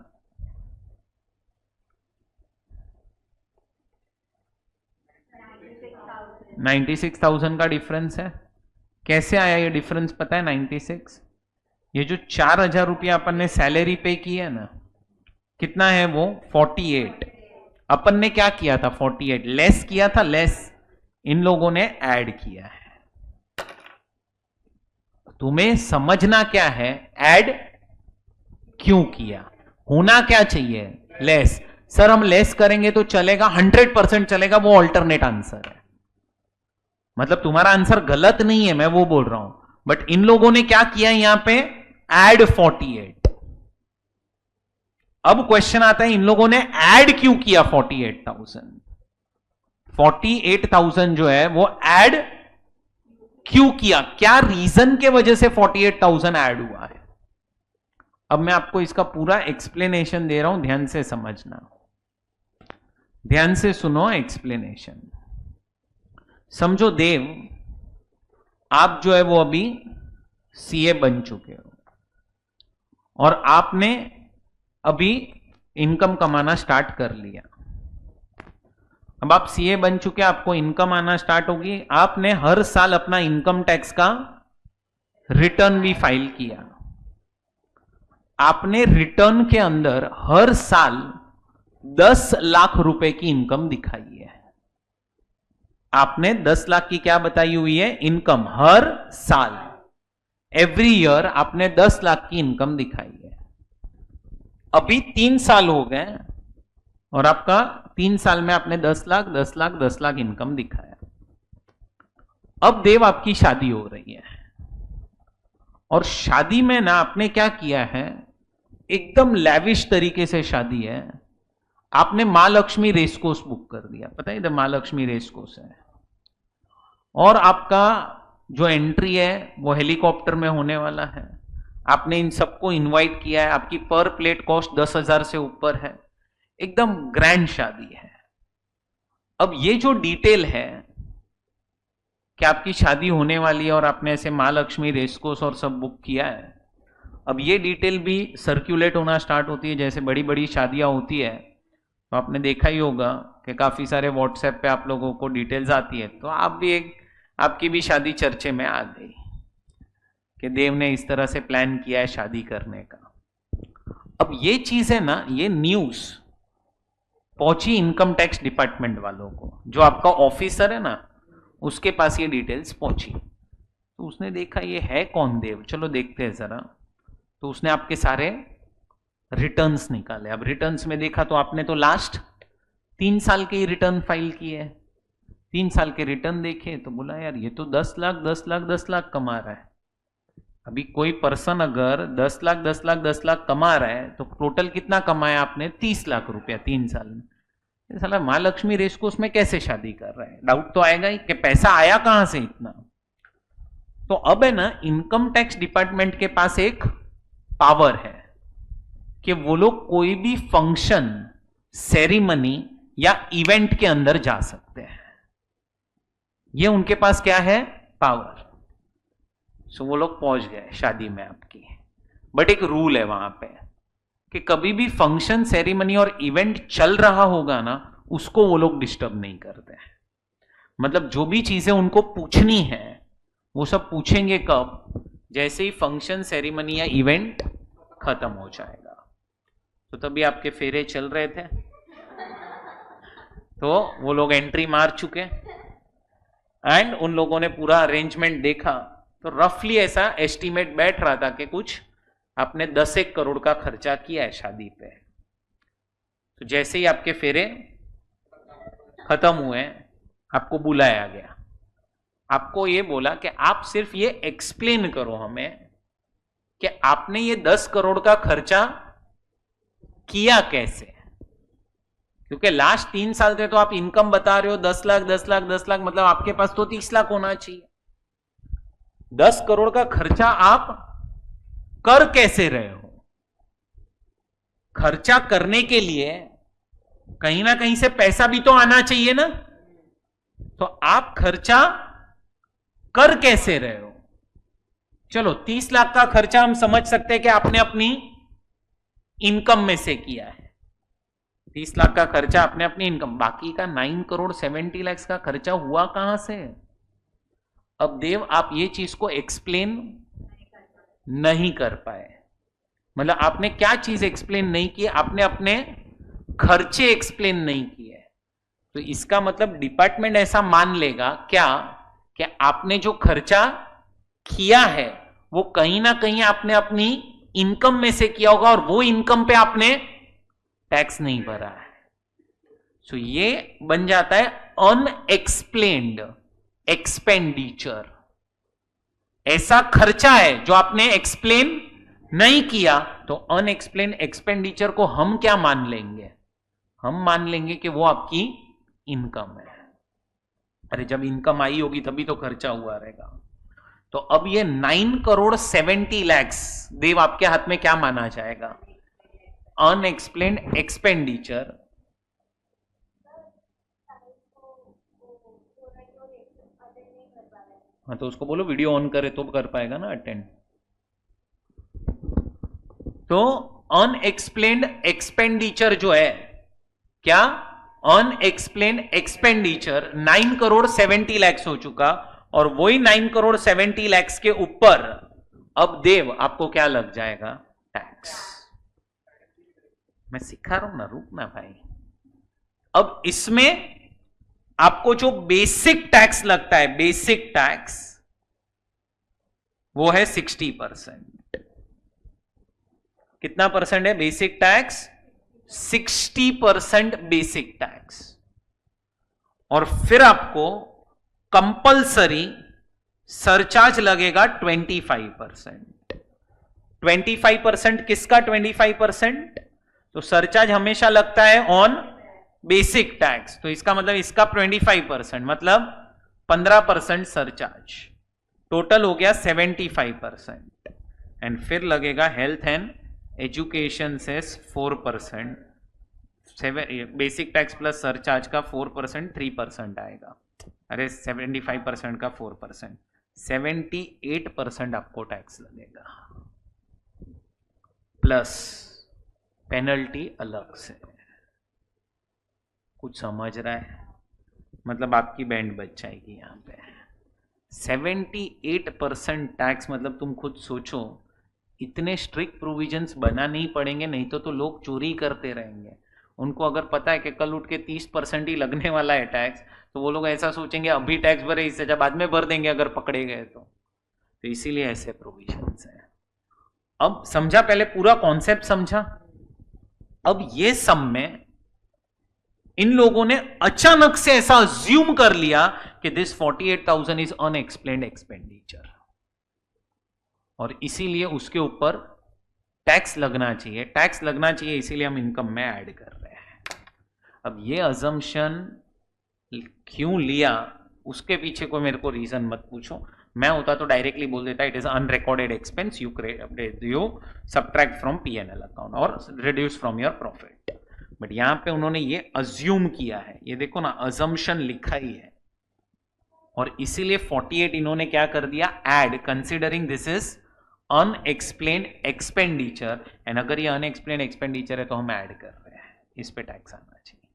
A: 96,000 का डिफरेंस है। कैसे आया ये डिफरेंस पता है? 96, ये जो 4,000 रुपया अपन ने सैलरी पे की है ना, कितना है वो? 48। अपन ने क्या किया था? 48 लेस किया था, लेस इन लोगों ने ऐड किया है। तुम्हें समझना क्या है, ऐड क्यों किया। होना क्या चाहिए? लेस। सर हम लेस करेंगे तो चलेगा? 100% चलेगा, वो ऑल्टरनेट आंसर है। मतलब तुम्हारा आंसर गलत नहीं है, मैं वो बोल रहा हूं, बट इन लोगों ने क्या किया यहां पे? ऐड 48। अब क्वेश्चन आता है इन लोगों ने ऐड क्यों किया 48,000? 48,000 जो है वो ऐड क्यों किया? क्या रीजन के वजह से 48,000 ऐड हुआ है? अब मैं आपको इसका पूरा एक्सप्लेनेशन दे रहा हूं, ध्यान से समझना, ध्यान से सुनो एक्सप्लेनेशन। समझो देव, आप जो है वो अभी सीए बन चुके हो और आपने अभी इनकम कमाना स्टार्ट कर लिया। अब आप सीए बन चुके, आपको इनकम आना स्टार्ट होगी। आपने हर साल अपना इनकम टैक्स का रिटर्न भी फाइल किया। आपने रिटर्न के अंदर हर साल 10 लाख रुपए की इनकम दिखाई है। आपने 10 लाख की क्या बताई हुई है? इनकम। हर साल, एवरी ईयर आपने 10 लाख की इनकम दिखाई है। अभी 3 साल हो गए और आपका 3 साल में आपने 10 लाख 10 लाख 10 लाख इनकम दिखाया। अब देव आपकी शादी हो रही है और शादी में ना आपने क्या किया है, एकदम लैविश तरीके से शादी है। आपने मां लक्ष्मी रेसकोर्स बुक कर दिया, पता है इधर मां लक्ष्मी रेसकोर्स है, और आपका जो एंट्री है वो हेलीकॉप्टर में होने वाला है। आपने इन सबको इनवाइट किया है, आपकी पर प्लेट कॉस्ट 10,000 से ऊपर है, एकदम ग्रैंड शादी है। अब ये जो डिटेल है कि आपकी शादी होने वाली है और आपने ऐसे मां लक्ष्मी रेसकोर्स और सब बुक किया है, अब ये डिटेल भी सर्कुलेट होना स्टार्ट होती है। जैसे बड़ी बड़ी शादियां होती है तो आपने देखा ही होगा कि काफी सारे व्हाट्सएप पे आप लोगों को डिटेल्स आती है, तो आप भी आपकी भी शादी चर्चे में आ गई कि देव ने इस तरह से प्लान किया है शादी करने का। अब ये चीज है ना, ये न्यूज पहुंची इनकम टैक्स डिपार्टमेंट वालों को, जो आपका ऑफिसर है ना उसके पास ये डिटेल्स पहुंची। तो उसने देखा ये है कौन देव, चलो देखते हैं जरा। तो उसने आपके सारे रिटर्न्स निकाले। अब रिटर्न्स में देखा तो आपने तो लास्ट 3 साल के ही रिटर्न फाइल किए। 3 साल के रिटर्न देखे तो बोला यार ये तो 10 लाख 10 लाख 10 लाख कमा रहा है। अभी कोई पर्सन अगर 10 लाख 10 लाख 10 लाख कमा रहा है तो टोटल कितना कमाया आपने? 30 लाख रुपया 3 साल में। साला मां लक्ष्मी रेसकोर्स में कैसे शादी कर रहा है? डाउट तो आएगा ही कि पैसा आया कहां से इतना। तो अब है ना, इनकम टैक्स डिपार्टमेंट के पास एक पावर है कि वो लोग कोई भी फंक्शन, सेरेमनी या इवेंट के अंदर जा सकते हैं। ये उनके पास क्या है? पावर। सो वो लोग पहुंच गए शादी में आपकी, बट एक रूल है वहां पे कि कभी भी फंक्शन, सेरेमनी और इवेंट चल रहा होगा ना, उसको वो लोग डिस्टर्ब नहीं करते हैं। मतलब जो भी चीजें उनको पूछनी है वो सब पूछेंगे कब? जैसे ही फंक्शन, सेरेमनी या इवेंट खत्म हो जाएगा। तो तभी आपके फेरे चल रहे थे, तो वो लोग एंट्री मार चुके एंड उन लोगों ने पूरा अरेंजमेंट देखा तो रफली ऐसा एस्टीमेट बैठ रहा था कि कुछ आपने 10-1 करोड़ का खर्चा किया है शादी पे। तो जैसे ही आपके फेरे खत्म हुए, आपको बुलाया गया। आपको ये बोला कि आप सिर्फ ये एक्सप्लेन करो हमें कि आपने ये 10 करोड़ का खर्चा किया कैसे। क्योंकि लास्ट 3 साल से तो आप इनकम बता रहे हो 10 लाख 10 लाख 10 लाख, मतलब आपके पास तो 30 लाख होना चाहिए। 10 करोड़ का खर्चा आप कर कैसे रहे हो? खर्चा करने के लिए कहीं ना कहीं से पैसा भी तो आना चाहिए ना। तो आप खर्चा कर कैसे रहे हो? चलो 30 लाख का खर्चा हम समझ सकते हैं कि आपने अपनी इनकम में से किया है। 30 लाख का खर्चा आपने अपनी इनकम, बाकी का 9 करोड़ 70 लाख का खर्चा हुआ कहां से? अब देव आप ये चीज को एक्सप्लेन नहीं कर पाए, मतलब आपने क्या चीज एक्सप्लेन नहीं की? आपने अपने खर्चे एक्सप्लेन नहीं किए। तो इसका मतलब डिपार्टमेंट ऐसा मान लेगा क्या कि आपने जो खर्चा किया है वो कहीं ना कहीं आपने अपनी इनकम में से किया होगा और वो इनकम पे आपने टैक्स नहीं भरा है। सो ये बन जाता है अनएक्सप्लेन्ड एक्सपेंडिचर। ऐसा खर्चा है जो आपने एक्सप्लेन नहीं किया, तो अनएक्सप्लेन्ड एक्सपेंडिचर को हम क्या मान लेंगे? हम मान लेंगे कि वो आपकी इनकम है। अरे जब इनकम आई होगी तभी तो खर्चा हुआ रहेगा। तो अब ये 9 करोड़ 70 लाख देव आपके हाथ में क्या माना जाएगा? Unexplained expenditure. हाँ तो उसको बोलो वीडियो ऑन करे तो कर पाएगा ना अटेंड। तो अनएक्सप्लेन्ड एक्सपेंडिचर जो है क्या? अनएक्सप्लेन्ड एक्सपेंडिचर 9 करोड़ 70 लाख हो चुका, और वही 9 करोड़ 70 लाख के ऊपर अब देव आपको क्या लग जाएगा? टैक्स। मैं सिखा रहा हूं ना, रुकना भाई। अब इसमें आपको जो बेसिक टैक्स लगता है, बेसिक टैक्स वो है 60%। कितना परसेंट है बेसिक टैक्स? 60% basic tax. और फिर आपको कंपल्सरी सरचार्ज लगेगा 25%। 25% किसका 25%? तो सरचार्ज हमेशा लगता है ऑन बेसिक टैक्स, तो इसका मतलब इसका 25%, मतलब 15% सरचार्ज। टोटल हो गया 75%। एंड फिर लगेगा हेल्थ एंड एजुकेशन से 4%। बेसिक टैक्स प्लस सरचार्ज का 4% 3% आएगा। अरे 75% का 4%, 78% आपको टैक्स लगेगा, प्लस पेनल्टी अलग से। कुछ समझ रहा है? मतलब आपकी बैंड बच जाएगी यहां पे। 78% टैक्स, मतलब तुम खुद सोचो, इतने स्ट्रिक्ट प्रोविजंस बनाने ही पड़ेंगे, नहीं तो लोग चोरी करते रहेंगे। उनको अगर पता है कि कल उठ के 30% ही लगने वाला है टैक्स, तो वो लोग ऐसा सोचेंगे अभी टैक्स भरे, इससे जब बाद में भर देंगे अगर पकड़े गए तो इसीलिए ऐसे प्रोविजंस हैं। अब समझा? पहले पूरा कॉन्सेप्ट समझा। अब ये सब में इन लोगों ने अचानक से ऐसा अज्यूम कर लिया कि दिस 48,000 इज अनएक्सप्लेन्ड एक्सपेंडिचर, और इसीलिए उसके ऊपर टैक्स लगना चाहिए। टैक्स लगना चाहिए इसीलिए हम इनकम में ऐड कर रहे हैं। अब ये अजम्पशन क्यों लिया उसके पीछे कोई मेरे को रीजन मत पूछो। मैं होता तो डायरेक्टली बोल देता it is unrecorded expense, you subtract from P&L account और reduce from your profit. But यहां पे उन्होंने ये अज्यूम किया है, ये देखो ना, अजम्पशन लिखा ही है, और इसीलिए 48 इन्होंने क्या कर दिया? Add, considering this is unexplained expenditure. And अगर ये अनएक्सप्लेन्ड एक्सपेंडिचर है तो हम ऐड कर रहे हैं, इस पे टैक्स आना चाहिए।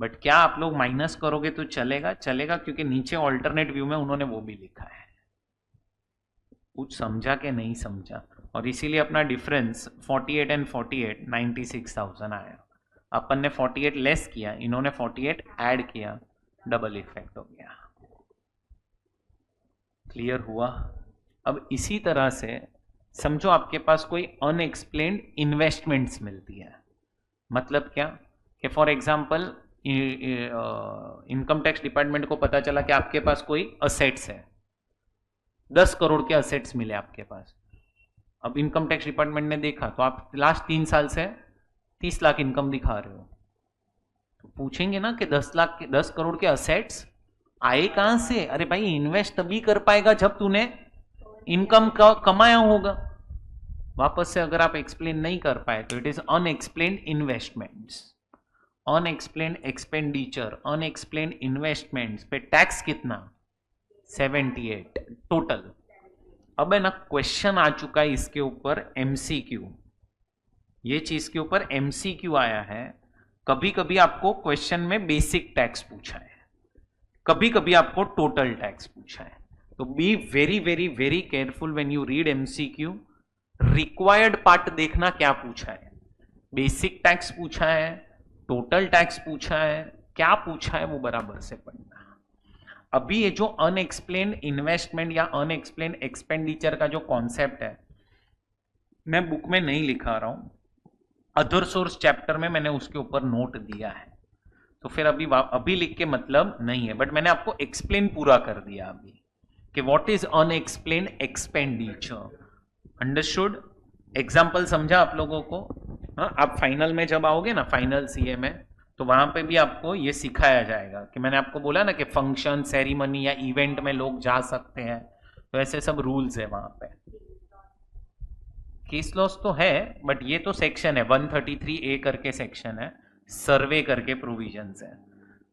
A: बट क्या आप लोग माइनस करोगे तो चलेगा? चलेगा, क्योंकि नीचे ऑल्टरनेट व्यू में उन्होंने वो भी लिखा है। कुछ समझा कि नहीं समझा? और इसीलिए अपना डिफरेंस 48 एंड 48 96,000 आया। अपन ने 48 लेस किया, इन्होंने 48 ऐड किया, डबल इफेक्ट हो गया। क्लियर हुआ? अब इसी तरह से समझो आपके पास कोई अनएक्सप्लेन्ड इन्वेस्टमेंट्स मिलती है। मतलब क्या? कि for example income tax department को पता चला कि आपके पास कोई असेट्स है, 10 करोड़ के असेट्स मिले आपके पास। अब इनकम टैक्स डिपार्टमेंट ने देखा तो आप लास्ट 3 साल से 30 लाख इनकम दिखा रहे हो, तो पूछेंगे ना कि 10 करोड़ के असेट्स आए कहां से? अरे भाई इन्वेस्ट तभी कर पाएगा जब तूने इनकम का कमाया होगा। वापस से अगर आप एक्सप्लेन नहीं कर पाए तो it is unexplained investments, unexplained expenditure, unexplained investments पे टैक्स कितना? 78 टोटल। अब है ना क्वेश्चन आ चुका है इसके ऊपर एमसीक्यू, ये चीज के ऊपर एमसीक्यू आया है। कभी कभी आपको क्वेश्चन में बेसिक टैक्स पूछा है, कभी कभी आपको टोटल टैक्स पूछा है। तो be very very very careful when you read MCQ. Required part देखना क्या पूछा है, बेसिक टैक्स पूछा है, टोटल टैक्स पूछा है, क्या पूछा है वो बराबर से पढ़ना। अभी ये जो अनएक्सप्लेन्ड इन्वेस्टमेंट या अनएक्सप्लेन्ड एक्सपेंडिचर का जो कॉन्सेप्ट है, मैं बुक में नहीं लिखा रहा हूं, अदर सोर्स चैप्टर में मैंने उसके ऊपर नोट दिया है, तो फिर अभी लिख के मतलब नहीं है, बट मैंने आपको एक्सप्लेन पूरा कर दिया अभी कि what is unexplained expenditure. Understood? Example समझा आप लोगों को? हाँ, आप फाइनल में जब आओगे ना, फाइनल सीए में, तो वहां पे भी आपको ये सिखाया जाएगा कि मैंने आपको बोला ना कि फंक्शन, सेरेमनी या इवेंट में लोग जा सकते हैं, तो ऐसे सब रूल्स है वहां पे। केस लॉस तो है, बट ये तो सेक्शन है 133 ए करके सेक्शन है, सर्वे करके प्रोविजंस है।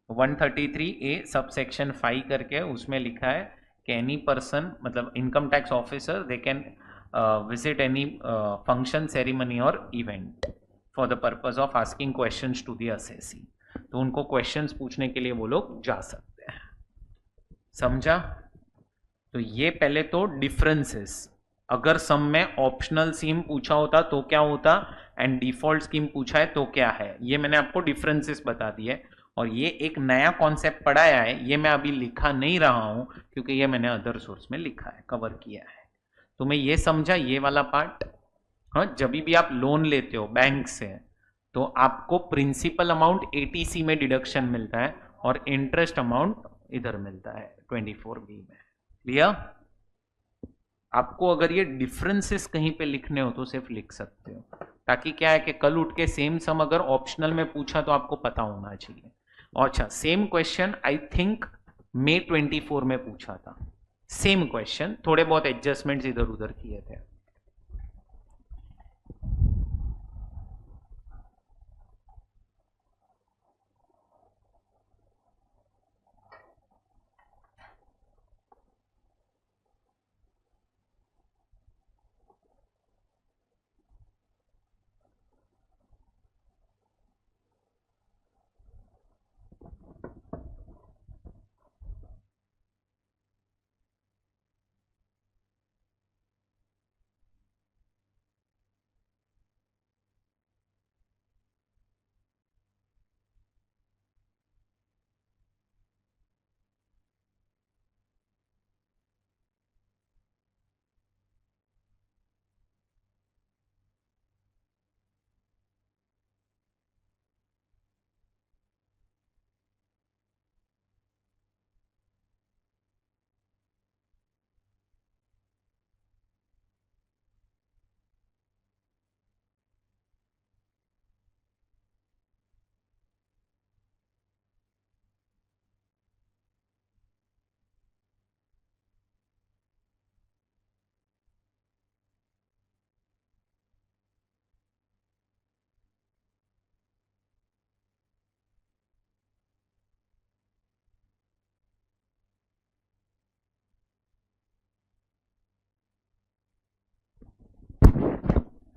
A: 133 ए सब सेक्शन 5 करके उसमें लिखा है कि एनी पर्सन, मतलब income tax officer, they can visit any function, ceremony और event for the purpose of asking questions to the assessee. तो उनको क्वेश्चंस पूछने के लिए वो लोग जा सकते हैं। समझा? तो ये पहले तो डिफरेंसेस, अगर सम में ऑप्शनल स्कीम पूछा होता तो क्या होता, एंड डिफॉल्ट स्कीम पूछा है तो क्या है, ये मैंने आपको डिफरेंसेस बता दिए। और ये एक नया कॉन्सेप्ट पढ़ाया है, ये मैं अभी लिखा नहीं रहा हूं क्योंकि ये मैंने अदर सोर्स में लिखा है, कवर किया है। तो मैं ये समझा ये वाला पार्ट। हाँ, जब भी आप लोन लेते हो बैंक से, तो आपको प्रिंसिपल अमाउंट एटीसी में डिडक्शन मिलता है और इंटरेस्ट अमाउंट इधर मिलता है 24B में। क्लियर? आपको अगर ये डिफरेंसेस कहीं पे लिखने हो तो सिर्फ लिख सकते हो, ताकि क्या है कि कल उठ के सेम सम अगर ऑप्शनल में पूछा तो आपको पता होना चाहिए। और अच्छा, same question I think May 24 में पूछा था, सेम क्वेश्चन, थोड़े बहुत एडजस्टमेंट्स इधर उधर किए थे।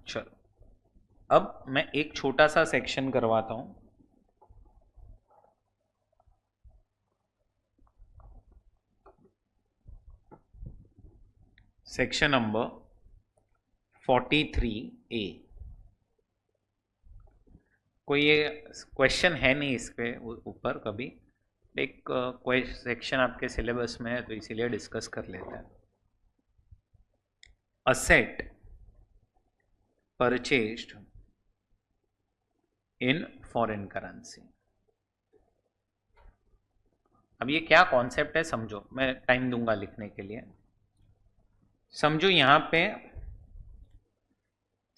A: चलो, अब मैं एक छोटा सा सेक्शन करवाता हूं। Section number 43A। कोई ये क्वेश्चन है नहीं इसके ऊपर कभी, एक कोई सेक्शन आपके सिलेबस में है तो इसीलिए डिस्कस कर लेते हैं। Asset purchased in foreign currency. अब ये क्या कॉन्सेप्ट है समझो, मैं टाइम दूंगा लिखने के लिए। समझो यहां पे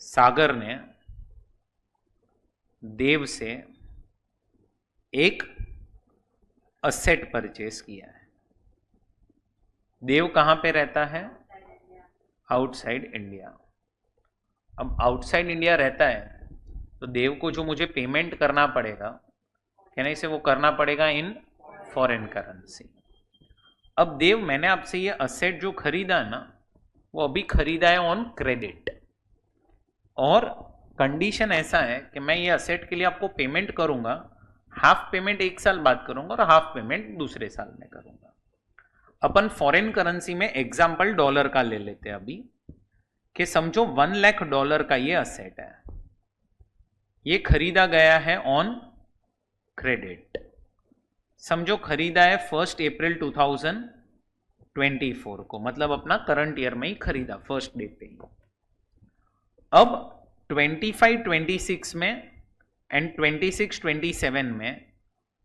A: सागर ने देव से एक असेट परचेस किया है। देव कहां पे रहता है? Outside India. अब आउटसाइड इंडिया रहता है तो देव को जो मुझे पेमेंट करना पड़ेगा, कहने से वो करना पड़ेगा इन फॉरेन करेंसी। अब देव मैंने आपसे ये असेट जो खरीदा ना वो अभी खरीदा है ऑन क्रेडिट, और कंडीशन ऐसा है कि मैं ये असेट के लिए आपको पेमेंट करूंगा, हाफ पेमेंट 1 साल बाद करूंगा और हाफ पेमेंट दूसरे साल में करूंगा। अपन फॉरेन करेंसी में एग्जांपल डॉलर का ले लेते हैं अभी, कि समझो 1 लाख डॉलर का ये असेट है, ये खरीदा गया है ऑन क्रेडिट, समझो खरीदा है 1 अप्रैल 2024 को, मतलब अपना करंट ईयर में ही खरीदा, फर्स्ट डे पे। अब 25-26 में एंड 26-27 में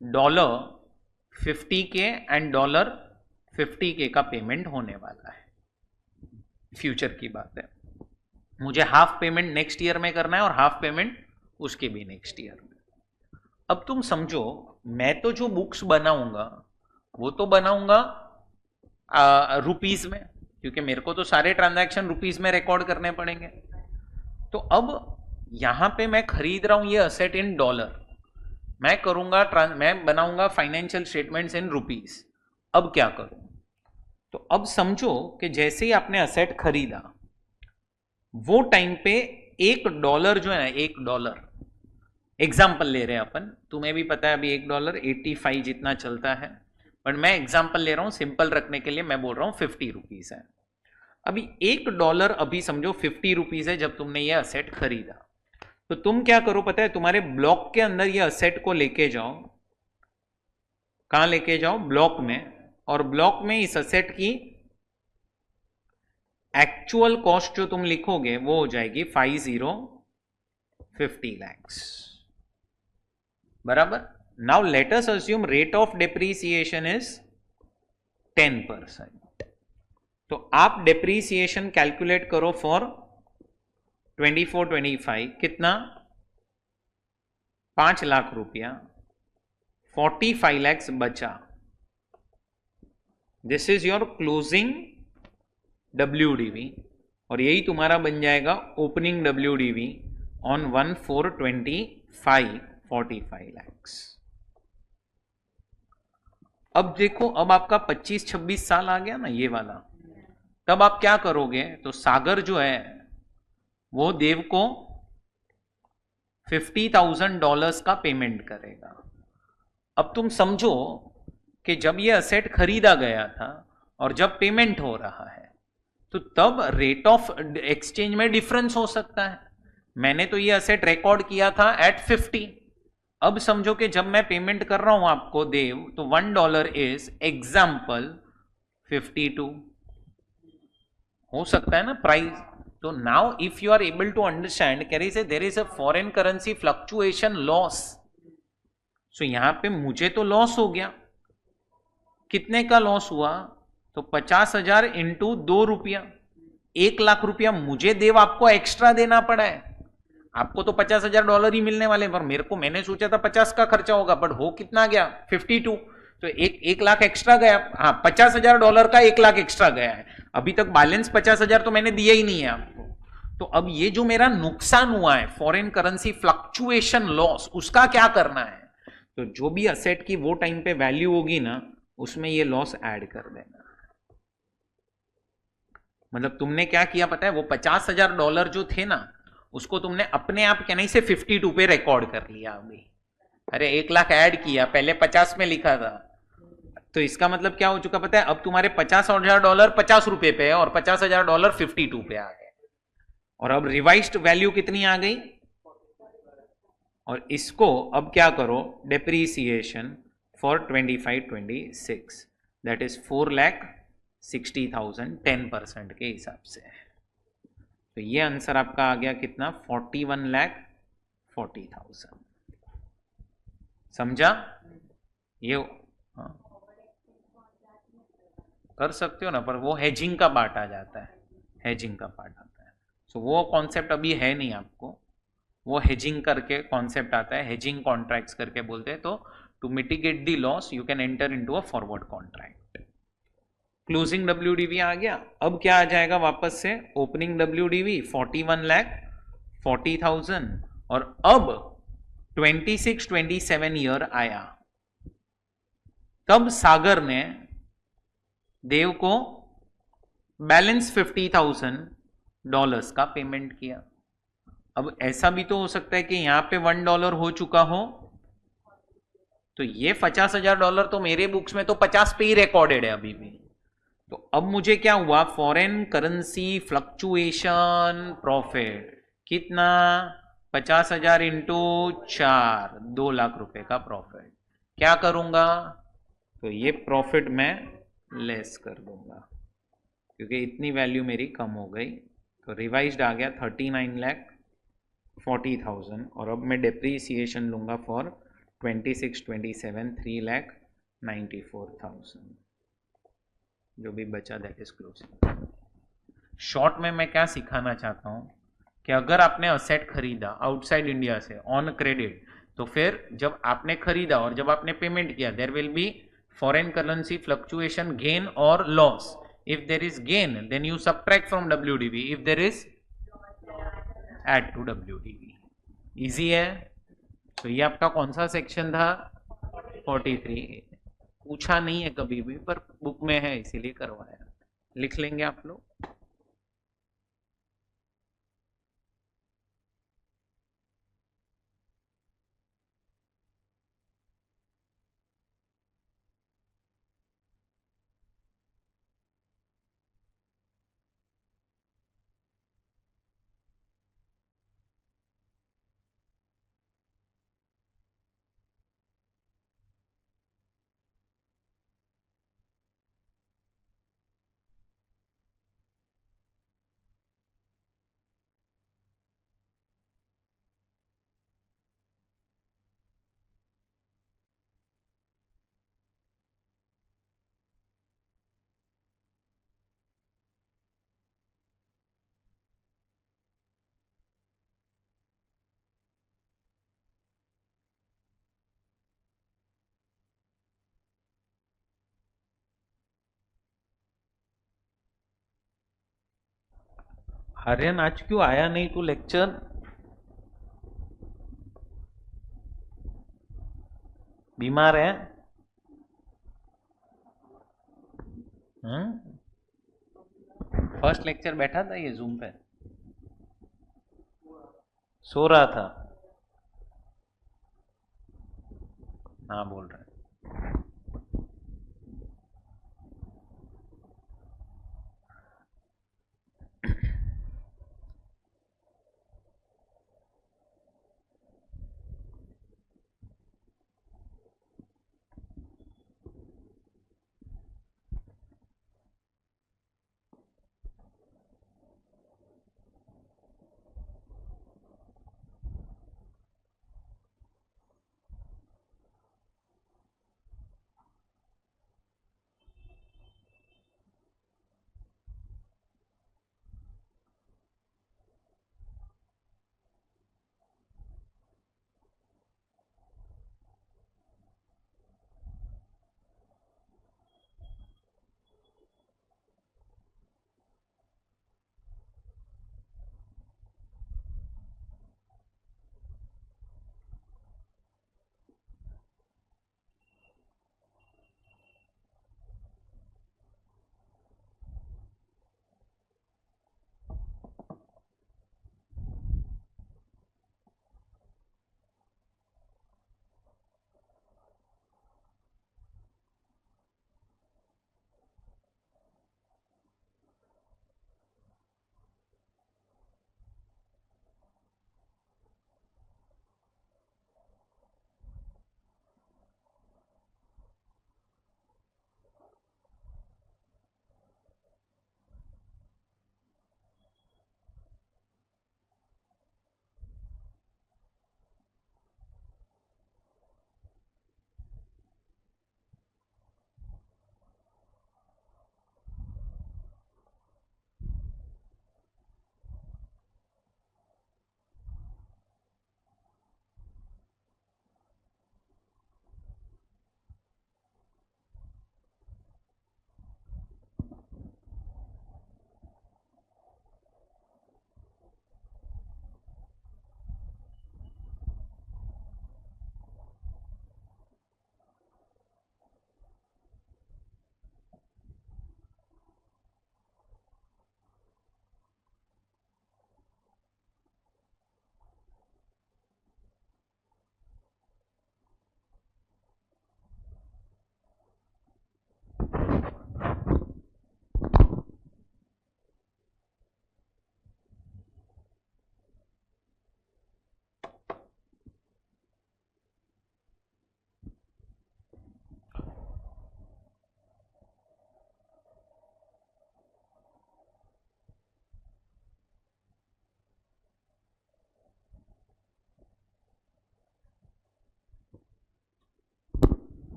A: dollar 50K and dollar 50K का पेमेंट होने वाला है, फ्यूचर की बात है। मुझे हाफ पेमेंट नेक्स्ट ईयर में करना है और हाफ पेमेंट उसके भी नेक्स्ट ईयर में। अब तुम समझो मैं तो जो बुक्स बनाऊंगा वो तो बनाऊंगा रुपीज में, क्योंकि मेरे को तो सारे ट्रांजैक्शन रुपीज में रिकॉर्ड करने पड़ेंगे। तो अब यहां पे मैं खरीद रहा हूं ये असेट इन डॉलर, मैं करूंगा मैं बनाऊंगा फाइनेंशियल स्टेटमेंट्स इन रुपीज। अब क्या करूं? तो अब समझो कि जैसे ही आपने असेट खरीदा वो टाइम पे $1 जो है ना, $1 एग्जाम्पल ले रहे हैं अपन, तुम्हें भी पता है अभी $1 85 जितना चलता है, बट मैं एग्जाम्पल ले रहा हूं सिंपल रखने के लिए, मैं बोल रहा हूं 50 रुपीज है। अभी $1 अभी समझो 50 रुपीज है जब तुमने ये असेट खरीदा, तो तुम क्या करो पता है, तुम्हारे ब्लॉक के अंदर ये असेट को लेके जाओ, कहां लेके जाओ? ब्लॉक में, और ब्लॉक में इस असेट की एक्चुअल कॉस्ट जो तुम लिखोगे वो हो जाएगी 50 lakhs, बराबर। Now let us assume rate of depreciation is 10%, तो आप डेप्रीसिएशन कैलकुलेट करो फॉर 24-25, कितना? 5 लाख रुपया, 45 lakhs बचा। This is your closing WDV, और यही तुम्हारा बन जाएगा ओपनिंग WDV ऑन 1/4/25, 45 lakhs। अब देखो, अब आपका 25-26 साल आ गया ना ये वाला, तब आप क्या करोगे? तो सागर जो है वो देव को $50,000 का पेमेंट करेगा। अब तुम समझो कि जब ये असेट खरीदा गया था और जब पेमेंट हो रहा है, तो तब रेट ऑफ एक्सचेंज में डिफरेंस हो सकता है। मैंने तो ये असेट रिकॉर्ड किया था एट 50, अब समझो कि जब मैं पेमेंट कर रहा हूं आपको देव, तो $1 इज एग्जाम्पल 52 हो सकता है ना प्राइस। तो now if you are able to understand, carry say there is a foreign currency fluctuation loss. So यहां पे मुझे तो लॉस हो गया, कितने का लॉस हुआ? तो 50,000 इंटू 2 रुपया, 1 लाख रुपया मुझे देव आपको एक्स्ट्रा देना पड़ा है। आपको तो $50,000 ही मिलने वाले, पर मेरे को, मैंने सोचा था 50 का खर्चा होगा, बट हो कितना गया? 52, तो 1 लाख एक्स्ट्रा गया। हाँ, $50,000 का 1 लाख एक्स्ट्रा गया है, अभी तक बैलेंस 50,000 तो मैंने दिया ही नहीं है आपको। तो अब ये जो मेरा नुकसान हुआ है फॉरेन करेंसी फ्लक्चुएशन लॉस, उसका क्या करना है? तो जो भी असेट की वो टाइम पे वैल्यू होगी ना, उसमें ये लॉस ऐड कर देना। मतलब तुमने क्या किया पता है, वो $50,000 जो थे ना, उसको तुमने अपने आप क्या नहीं से 52 पे रिकॉर्ड कर लिया अभी। अरे 1 लाख ऐड किया, पहले 50 में लिखा था, तो इसका मतलब क्या हो चुका पता है, अब तुम्हारे $50,000 50 रुपए पे है और $50,000 52 पे आ गए, और अब रिवाइज्ड वैल्यू कितनी आ गई? और इसको अब क्या करो, डेप्रीसिएशन फॉर 25-26, दैट इज 4,60,000, 10% के हिसाब से। तो ये आंसर आपका आ गया कितना? 41,40,000। समझा? ये हाँ, कर सकते हो ना, पर वो हेजिंग का पार्ट आ जाता है, हेजिंग का पार्ट आता है। सो वो कॉन्सेप्ट अभी है नहीं आपको, वो हेजिंग करके कॉन्सेप्ट आता है, हेजिंग कॉन्ट्रैक्ट्स करके बोलते हैं। तो to mitigate the loss you can enter into a forward contract. Closing WDV आ गया। अब क्या आ जाएगा वापस से? ओपनिंग WDV 41,40,000, और अब 26-27 ईयर आया, तब सागर ने देव को बैलेंस $50,000 का पेमेंट किया। अब ऐसा भी तो हो सकता है कि यहां पे $1 हो चुका हो, तो ये $50,000 तो मेरे बुक्स में तो 50 पे ही रिकॉर्डेड है अभी भी। तो अब मुझे क्या हुआ, फॉरेन करेंसी फ्लक्चुएशन प्रॉफिट कितना, 50,000 इंटू 4, 2 लाख रुपए का प्रॉफिट। क्या करूंगा, तो ये प्रॉफिट मैं लेस कर दूंगा क्योंकि इतनी वैल्यू मेरी कम हो गई। तो रिवाइज्ड आ गया 39,40,000 और अब मैं डिप्रीसिएशन लूंगा फॉर 26, 27, 3,94,000 जो भी बचा दैट इज क्लोजिंग। शॉर्ट में मैं क्या सिखाना चाहता हूं कि अगर आपने असेट खरीदा आउटसाइड इंडिया से ऑन क्रेडिट, तो फिर जब आपने खरीदा और जब आपने पेमेंट किया there will be foreign currency fluctuation gain और loss. If there is gain then you subtract from WDV, if there is add to WDV। Easy है। तो ये आपका कौन सा सेक्शन था, 43। पूछा नहीं है कभी भी पर बुक में है इसीलिए करवाया, लिख लेंगे आप लोग। आर्यन आज क्यों आया नहीं तू लेक्चर, बीमार है? फर्स्ट लेक्चर बैठा था ये जूम पे, सो रहा था। हाँ बोल रहा है।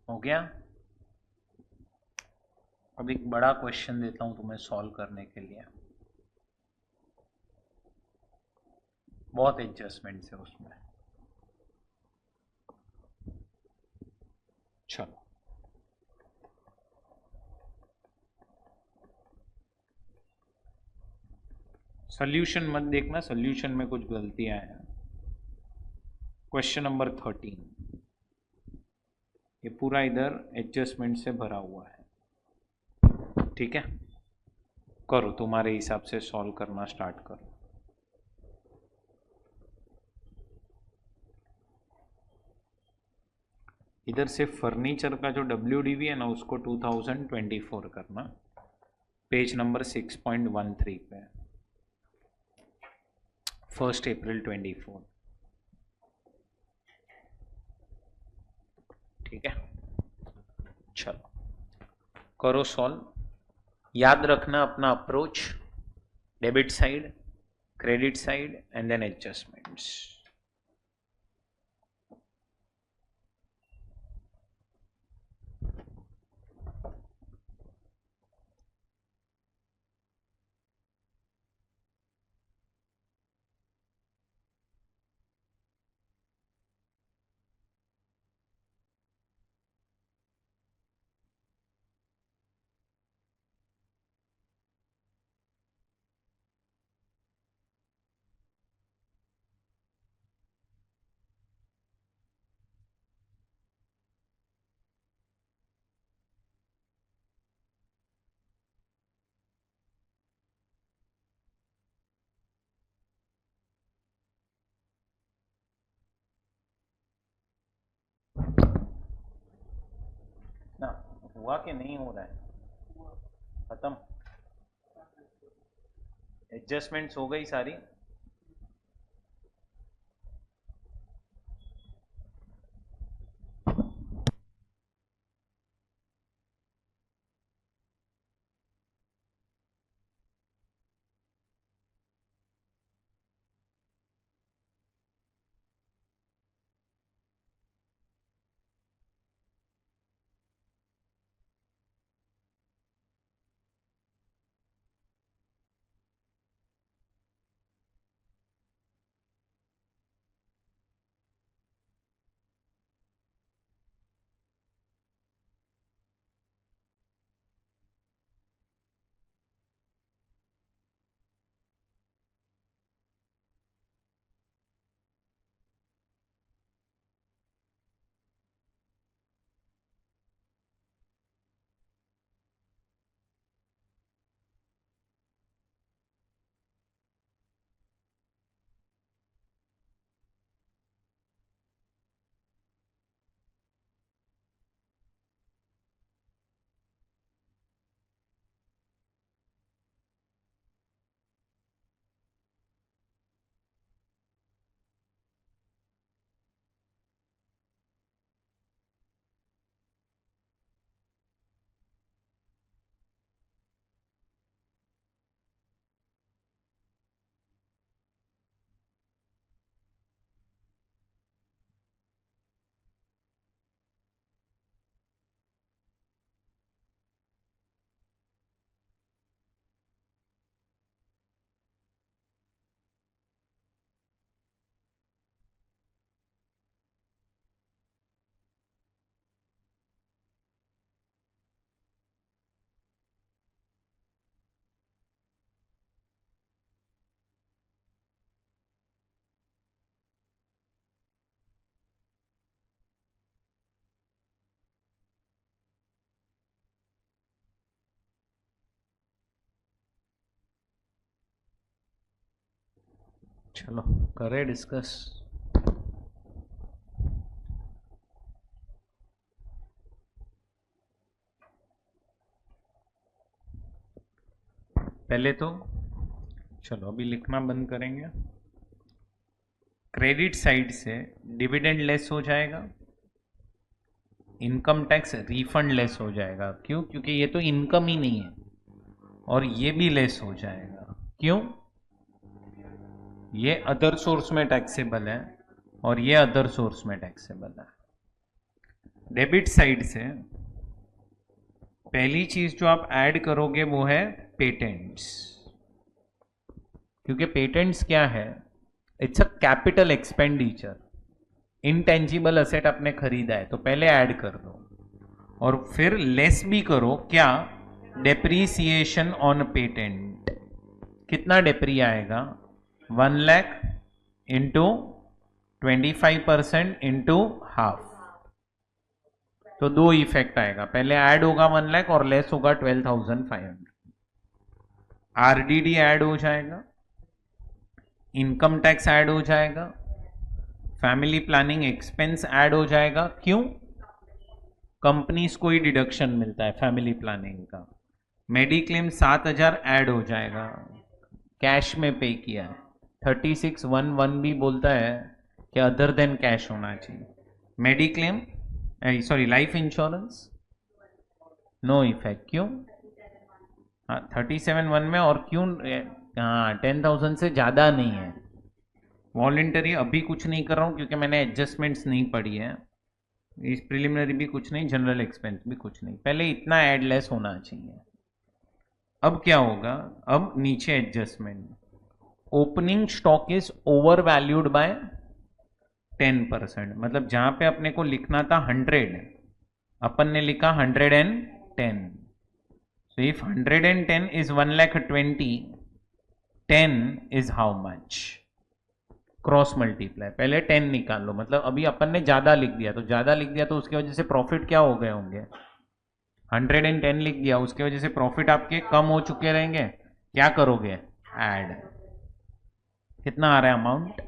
A: हो गया। अब एक बड़ा क्वेश्चन देता हूं तुम्हें सॉल्व करने के लिए, बहुत एडजस्टमेंट्स है उसमें। चलो, सोल्यूशन मत देखना, सोल्यूशन में कुछ गलतियां हैं। क्वेश्चन नंबर 13, ये पूरा इधर एडजस्टमेंट से भरा हुआ है, ठीक है। करो, तुम्हारे हिसाब से सॉल्व करना स्टार्ट करो। इधर से फर्नीचर का जो WDV है ना, उसको 2024 करना, पेज नंबर 6.13 पे, 1 अप्रैल 24, ठीक है। चलो करो सॉल्व। याद रखना अपना approach, debit side, credit side and then adjustments. ना हुआ कि नहीं हो रहा है? खत्म, एडजस्टमेंट्स हो गई सारी। चलो करें डिस्कस। पहले तो चलो अभी लिखना बंद करेंगे। क्रेडिट साइड से डिविडेंड लेस हो जाएगा, इनकम टैक्स रिफंड लेस हो जाएगा। क्यों? क्योंकि ये तो इनकम ही नहीं है, और ये भी लेस हो जाएगा। क्यों? ये अदर सोर्स में टैक्सेबल है और ये अदर सोर्स में टैक्सेबल है। डेबिट साइड से पहली चीज जो आप ऐड करोगे वो है पेटेंट्स, क्योंकि पेटेंट्स क्या है, it's a capital expenditure, intangible asset आपने खरीदा है तो पहले ऐड कर दो और फिर लेस भी करो, क्या, डेप्रीसिएशन ऑन पेटेंट। कितना डेप्री आएगा, 1 लाख इंटू 25% इंटू हाफ, तो दो इफेक्ट आएगा, पहले ऐड होगा 1 लाख और लेस होगा 12,500। आरडीडी ऐड हो जाएगा, इनकम टैक्स ऐड हो जाएगा, फैमिली प्लानिंग एक्सपेंस ऐड हो जाएगा। क्यों, कंपनीज को ही डिडक्शन मिलता है फैमिली प्लानिंग का। मेडिक्लेम 7,000 ऐड हो जाएगा, कैश में पे किया है। 3611 भी बोलता है कि अदर देन कैश होना चाहिए। Mediclaim sorry life insurance no effect, क्यों, हाँ 37(1) में, और क्यों, हाँ 10,000 से ज़्यादा नहीं है। वॉलेंटरी अभी कुछ नहीं कर रहा हूँ क्योंकि मैंने एडजस्टमेंट्स नहीं पढ़ी है, इस प्रिलिमिनरी भी कुछ नहीं, जनरल एक्सपेंस भी कुछ नहीं, पहले इतना एड लेस होना चाहिए। अब क्या होगा, अब नीचे adjustment, opening stock is over valued bye 10%, मतलब जहां पे अपने को लिखना था 100, अपन ने लिखा 110। So if 110 is 1,20,000, 10 is how much? Cross multiply, पहले 10 निकाल लो, मतलब अभी अपन ने ज्यादा लिख दिया, तो ज्यादा लिख दिया तो उसकी वजह से प्रॉफिट क्या हो गए होंगे, 110 लिख दिया, उसकी वजह से प्रॉफिट आपके कम हो चुके रहेंगे, क्या करोगे, ऐड। कितना आ रहा है अमाउंट,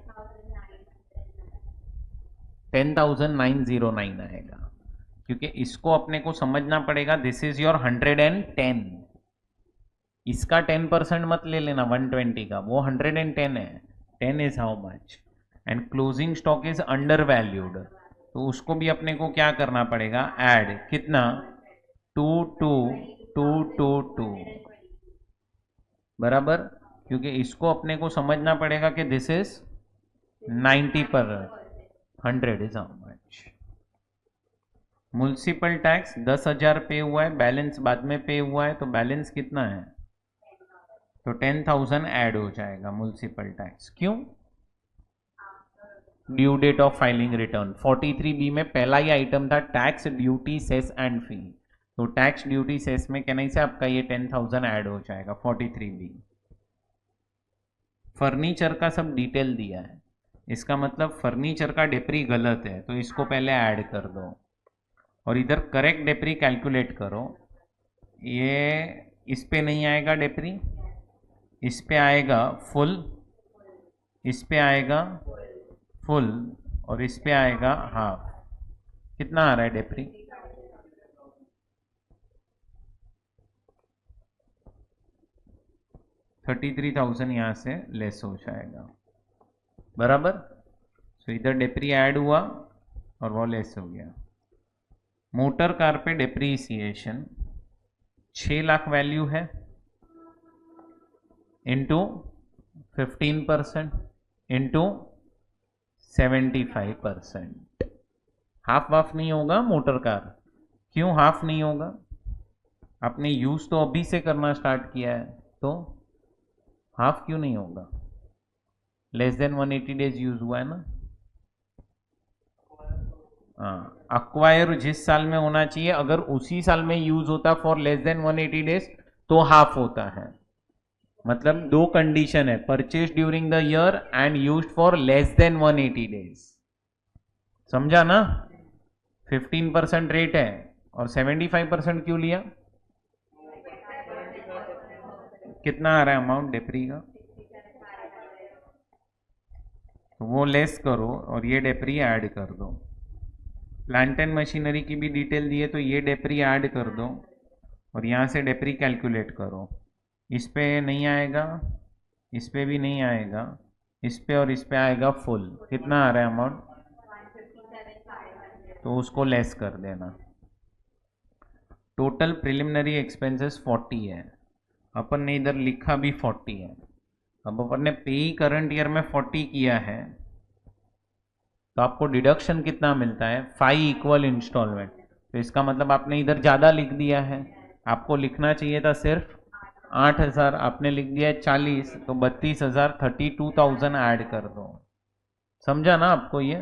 A: 10,909 आएगा, क्योंकि इसको अपने को समझना पड़ेगा, दिस इज योर 110, इसका 10% मत ले लेना 120 का, वो 110 है, 10 is how much, and closing stock is under valued, तो उसको भी अपने को क्या करना पड़ेगा, ऐड, कितना, 22,222 बराबर, क्योंकि इसको अपने को समझना पड़ेगा कि दिस इज 90 पर 100 is how much. Municipal tax 10,000 पे हुआ है, बैलेंस बाद में पे हुआ है, तो बैलेंस कितना है, तो 10,000 ऐड हो जाएगा म्युनिसिपल टैक्स। क्यों, due date of filing return 43B में पहला ही आइटम था tax, duty, cess and fee, तो टैक्स, ड्यूटी, सेस में कहने से आपका ये 10,000 ऐड हो जाएगा 43B। फर्नीचर का सब डिटेल दिया है, इसका मतलब फर्नीचर का डेप्री गलत है तो इसको पहले ऐड कर दो, और इधर करेक्ट डेप्री कैलकुलेट करो, ये इस पे नहीं आएगा डेप्री, इस पे आएगा फुल, इस पे आएगा फुल, और इस पे आएगा हाफ। कितना आ रहा है डेप्री, 33,000 यहाँ से लेस हो जाएगा, बराबर। सो इधर डेप्री ऐड हुआ और वो लेस हो गया। मोटर कार पे डेप्रीसिएशन 6 लाख वैल्यू है, इंटू 15% इंटू 75%, हाफ वाफ नहीं होगा मोटर कार। क्यों हाफ नहीं होगा, आपने यूज तो अभी से करना स्टार्ट किया है, तो हाफ क्यों नहीं होगा, लेस देन 180 डेज यूज हुआ है ना, हाँ, अक्वायर जिस साल में होना चाहिए अगर उसी साल में यूज होता फॉर लेस देन 180 डेज तो हाफ होता है, मतलब दो कंडीशन है, purchase during the year and used for less than 180 days, समझा ना। 15% रेट है और 75% क्यों लिया, कितना आ रहा है अमाउंट डेप्री का, तो वो लेस करो और ये डेप्री ऐड कर दो। प्लांट एंड मशीनरी की भी डिटेल दी है तो ये डेप्री ऐड कर दो और यहाँ से डेप्री कैलकुलेट करो, इस पे नहीं आएगा, इस पे भी नहीं आएगा, इस पे और इस पे आएगा फुल। कितना आ रहा है अमाउंट, तो उसको लेस कर देना। टोटल प्रिलिमिनरी एक्सपेंसेस 40 है, अपन ने इधर लिखा भी 40 है, अब अपन ने पे ही करंट ईयर में 40 किया है, तो आपको डिडक्शन कितना मिलता है 5 इक्वल इंस्टॉलमेंट। तो इसका मतलब आपने इधर ज़्यादा लिख दिया है, आपको लिखना चाहिए था सिर्फ 8,000, आपने लिख दिया है 40, तो 32,000 32,000 ऐड कर दो। समझा ना आपको ये?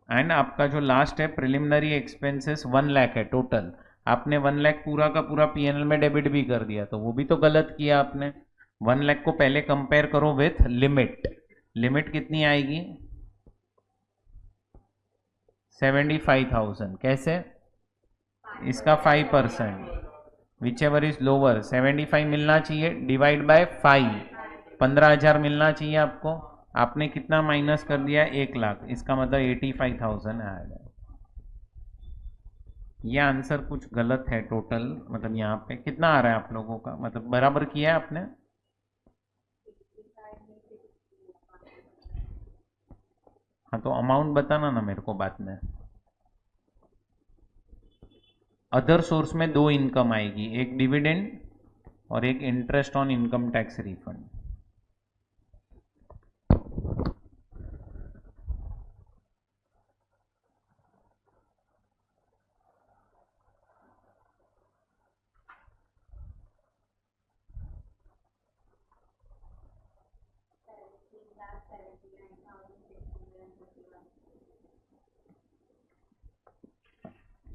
A: एंड आपका जो लास्ट है प्रिलिमिनरी एक्सपेंसेस 1 लाख है टोटल, आपने 1 लाख पूरा का पूरा पीएनएल में डेबिट भी कर दिया, तो वो भी तो गलत किया आपने। 1 लाख को पहले कंपेयर करो विथ लिमिट, लिमिट कितनी आएगी 75,000। कैसे? इसका 5%, विच एवर इज लोअर 75 मिलना चाहिए, डिवाइड बाय 5, 15,000 मिलना चाहिए आपको, आपने कितना माइनस कर दिया 1 लाख, इसका मतलब 85,000 ऐड है। ये आंसर कुछ गलत है टोटल, मतलब यहाँ पे कितना आ रहा है आप लोगों का, मतलब बराबर किया है आपने? हाँ तो अमाउंट बताना ना मेरे को बाद में। अदर सोर्स में 2 इनकम आएगी, एक डिविडेंड और एक interest on income tax refund.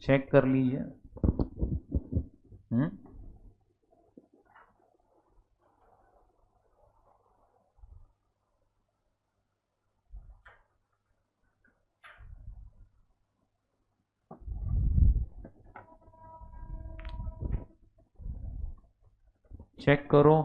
A: Check कर लीजिए। चेक करो।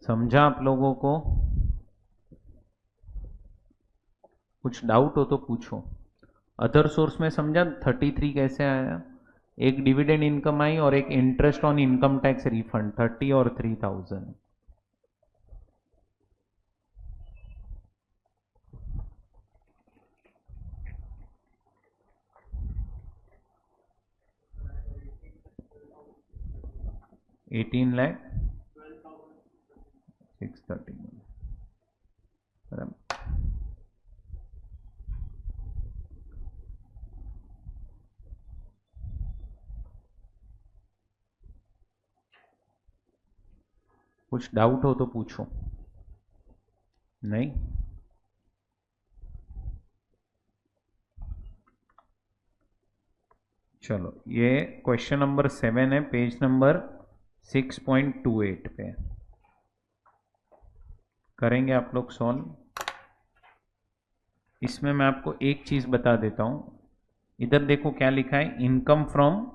A: समझा आप लोगों को? कुछ डाउट हो तो पूछो। अदर सोर्स में समझा 33 कैसे आया? एक डिविडेंड इनकम आई और एक interest on income tax refund 30 और 3,000। $18,630,000 बराबर। कुछ डाउट हो तो पूछो। नहीं? चलो ये क्वेश्चन नंबर 7 है, पेज नंबर 6.28 पे करेंगे आप लोग सॉल्व। इसमें मैं आपको एक चीज बता देता हूं, इधर देखो क्या लिखा है, इनकम फ्रॉम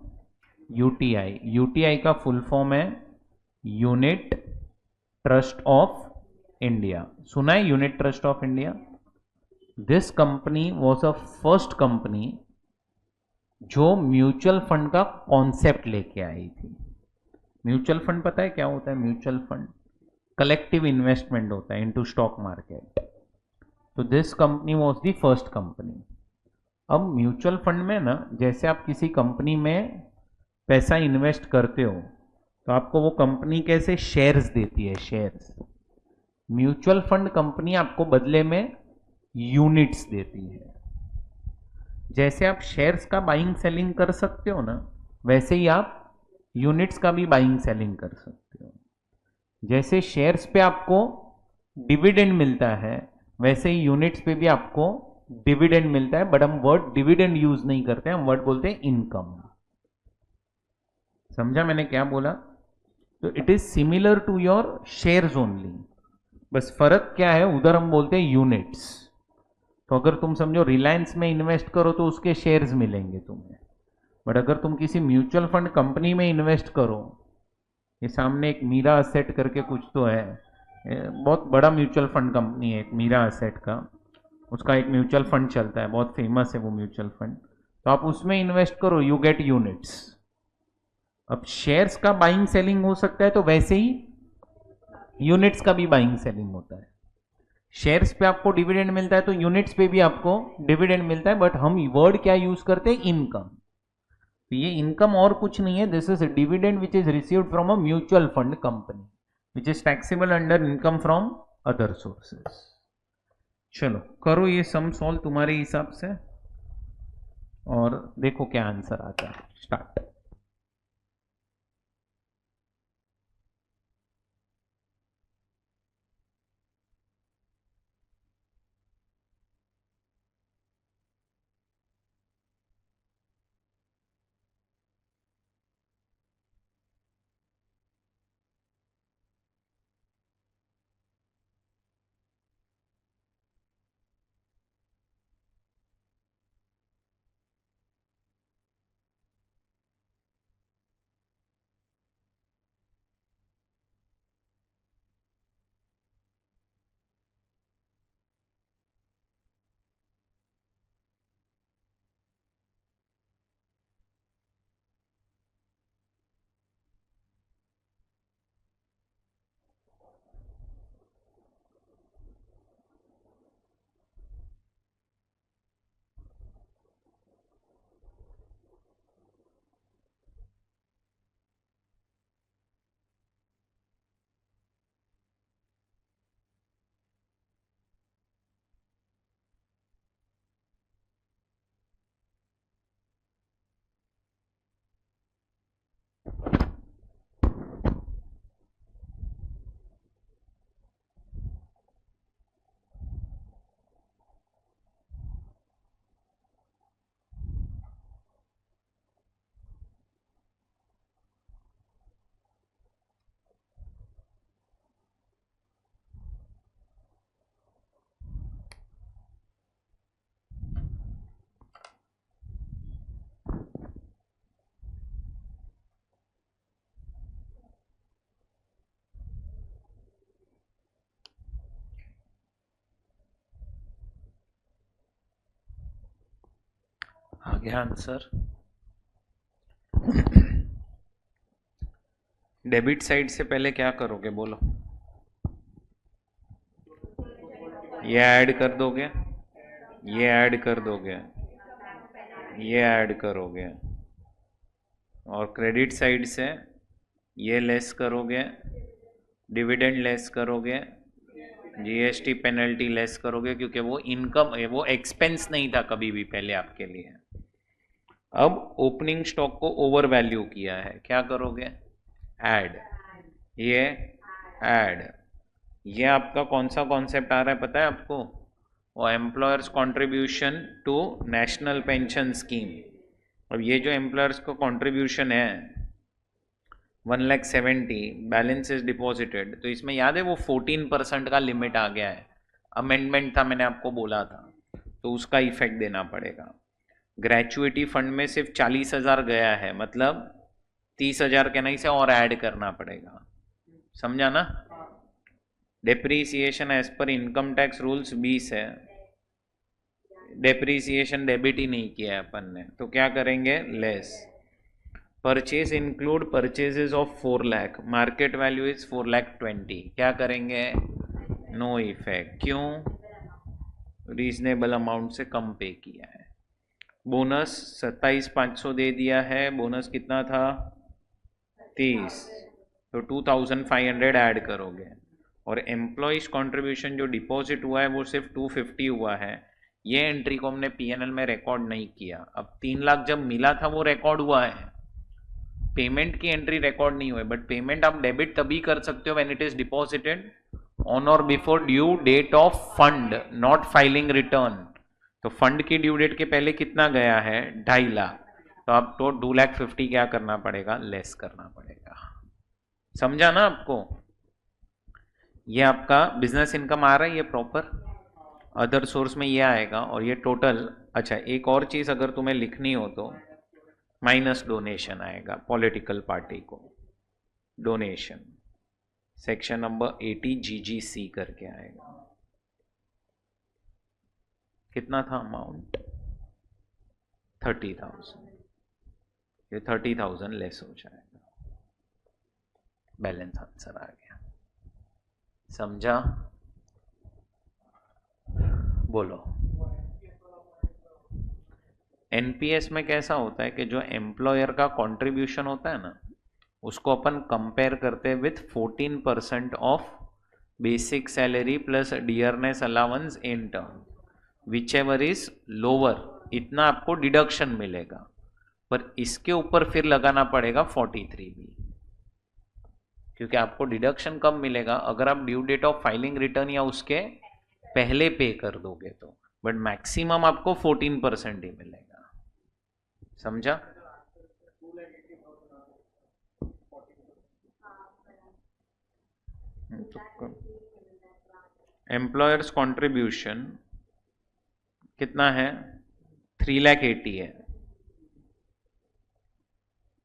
A: यूटीआई। यूटीआई का फुल फॉर्म है यूनिट ट्रस्ट ऑफ इंडिया। सुना है unit trust of India? This company was a first company जो म्यूचुअल फंड का कॉन्सेप्ट लेके आई थी। म्यूचुअल फंड पता है क्या होता है? म्यूचुअल फंड कलेक्टिव इन्वेस्टमेंट होता है इनटू स्टॉक मार्केट। तो this company was the first company. अब म्यूचुअल फंड में ना, जैसे आप किसी कंपनी में पैसा इन्वेस्ट करते हो तो आपको वो कंपनी कैसे शेयर्स देती है, शेयर्स। म्यूचुअल फंड कंपनी आपको बदले में यूनिट्स देती है। जैसे आप शेयर्स का बाइंग सेलिंग कर सकते हो ना, वैसे ही आप यूनिट्स का भी बाइंग सेलिंग कर सकते हो। जैसे शेयर्स पे आपको डिविडेंड मिलता है, वैसे ही यूनिट्स पे भी आपको डिविडेंड मिलता है, बट हम वर्ड डिविडेंड यूज नहीं करते हैं, हम वर्ड बोलते हैं इनकम। समझा मैंने क्या बोला? तो it is similar to your shares only, बस फर्क क्या है, उधर हम बोलते हैं यूनिट्स। तो अगर तुम समझो रिलायंस में इन्वेस्ट करो तो उसके शेयर्स मिलेंगे तुम्हें, बट अगर तुम किसी म्यूचुअल फंड कंपनी में इन्वेस्ट करो, ये सामने एक मीरा असेट करके कुछ तो है, बहुत बड़ा म्यूचुअल फंड कंपनी है एक मीरा असेट का, उसका एक म्यूचुअल फंड चलता है, बहुत फेमस है वो म्यूचुअल फंड, तो आप उसमें इन्वेस्ट करो, यू गेट यूनिट्स। अब शेयर्स का बाइंग सेलिंग हो सकता है, तो वैसे ही यूनिट्स का भी बाइंग सेलिंग होता है। शेयर्स पे आपको डिविडेंड मिलता है तो यूनिट्स पे भी आपको डिविडेंड मिलता है, बट हम वर्ड क्या यूज करते हैं, इनकम। तो ये इनकम और कुछ नहीं है, this is dividend which is received from a mutual fund company which is taxable under income from other sources. चलो करो ये सम सॉल्व तुम्हारे हिसाब से और देखो क्या आंसर आता है। स्टार्ट। आ गया आंसर। डेबिट साइड से पहले क्या करोगे बोलो? ये ऐड कर दोगे, ये ऐड कर दोगे, ये ऐड करोगे, और क्रेडिट साइड से ये लेस करोगे, डिविडेंड लेस करोगे, जीएसटी पेनल्टी लेस करोगे, क्योंकि वो इनकम, वो एक्सपेंस नहीं था कभी भी पहले आपके लिए। अब ओपनिंग स्टॉक को ओवर वैल्यू किया है, क्या करोगे? ऐड, ये ऐड, ये आपका कौन सा कॉन्सेप्ट आ रहा है पता है आपको? वो employer's contribution to national pension scheme. अब ये जो एम्प्लॉयर्स का कंट्रीब्यूशन है 1,70,000 बैलेंस इज डिपॉजिटेड, तो इसमें याद है वो 14% का लिमिट आ गया है, अमेंडमेंट था मैंने आपको बोला था, तो उसका इफेक्ट देना पड़ेगा। ग्रेचुइटी फंड में सिर्फ 40,000 गया है, मतलब 30,000 के नहीं से और ऐड करना पड़ेगा, समझा ना? डेप्रीसिएशन एज पर इनकम टैक्स रूल्स 20 है, डेप्रीसिएशन डेबिट ही नहीं किया है अपन ने, तो क्या करेंगे? Less. Purchase include purchases of 4 lakh, market value is 4,20,000, क्या करेंगे? नो इफेक्ट, क्यों? रीजनेबल अमाउंट से कम पे किया है। बोनस 27,500 दे दिया है, बोनस कितना था? 30, तो 2,500 ऐड करोगे, और एम्प्लॉइज कंट्रीब्यूशन जो डिपॉजिट हुआ है वो सिर्फ 250 हुआ है, ये एंट्री को हमने पीएनएल में रिकॉर्ड नहीं किया। अब 3 लाख जब मिला था वो रिकॉर्ड हुआ है, पेमेंट की एंट्री रिकॉर्ड नहीं हुई, बट पेमेंट आप डेबिट तभी कर सकते हो when it is deposited on और before due date of fund, not filing return. तो फंड की ड्यू डेट के पहले कितना गया है? 2.5 लाख, तो आप तो 2,50,000 क्या करना पड़ेगा? लेस करना पड़ेगा। समझा ना आपको? ये आपका बिजनेस इनकम आ रहा है ये प्रॉपर। अदर सोर्स में ये आएगा और ये टोटल। अच्छा, एक और चीज अगर तुम्हें लिखनी हो तो माइनस डोनेशन आएगा पॉलिटिकल पार्टी को, डोनेशन सेक्शन नंबर 80 GGC करके आएगा। कितना था अमाउंट? 30,000। ये 30,000 लेस हो जाएगा, बैलेंस आंसर आ गया। समझा? बोलो। एनपीएस में कैसा होता है कि जो एम्प्लॉयर का कंट्रीब्यूशन होता है ना, उसको अपन कंपेयर करते हैं with 14% of basic salary plus dearness allowance in term, which ever is lower, इतना आपको डिडक्शन मिलेगा। पर इसके ऊपर फिर लगाना पड़ेगा 43B, क्योंकि आपको डिडक्शन कब मिलेगा? अगर आप due date of filing return या उसके पहले पे कर दोगे तो, बट मैक्सिमम आपको 14% ही मिलेगा। समझा? एम्प्लॉयर्स कंट्रीब्यूशन कितना है? 3,80,000 है,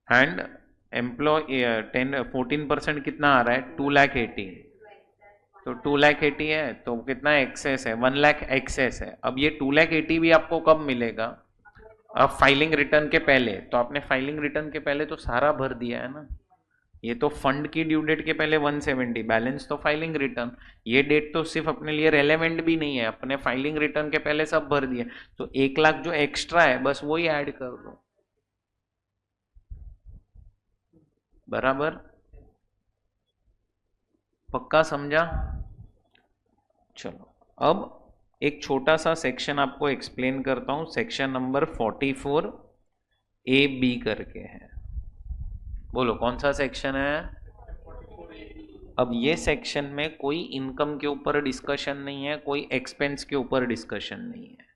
A: एंड एम्प्लॉय 14% कितना आ रहा है? 2,80,000। तो 2,80,000 है तो कितना एक्सेस है? 1,00,000 एक्सेस है। अब ये 2,80,000 भी आपको कब मिलेगा? अब फाइलिंग रिटर्न के पहले। तो आपने फाइलिंग रिटर्न के पहले तो सारा भर दिया है ना। ये तो फंड की ड्यू डेट के पहले 170, बैलेंस तो फाइलिंग रिटर्न। ये डेट तो सिर्फ अपने लिए रेलेवेंट भी नहीं है, अपने फाइलिंग रिटर्न के पहले सब भर दिए। तो 1,00,000 जो एक्स्ट्रा है बस वही ऐड कर दो। बराबर? पक्का समझा? चलो, अब एक छोटा सा सेक्शन आपको एक्सप्लेन करता हूं। सेक्शन नंबर 44AB करके है। बोलो कौन सा सेक्शन है? अब ये सेक्शन में कोई इनकम के ऊपर डिस्कशन नहीं है, कोई एक्सपेंस के ऊपर डिस्कशन नहीं है।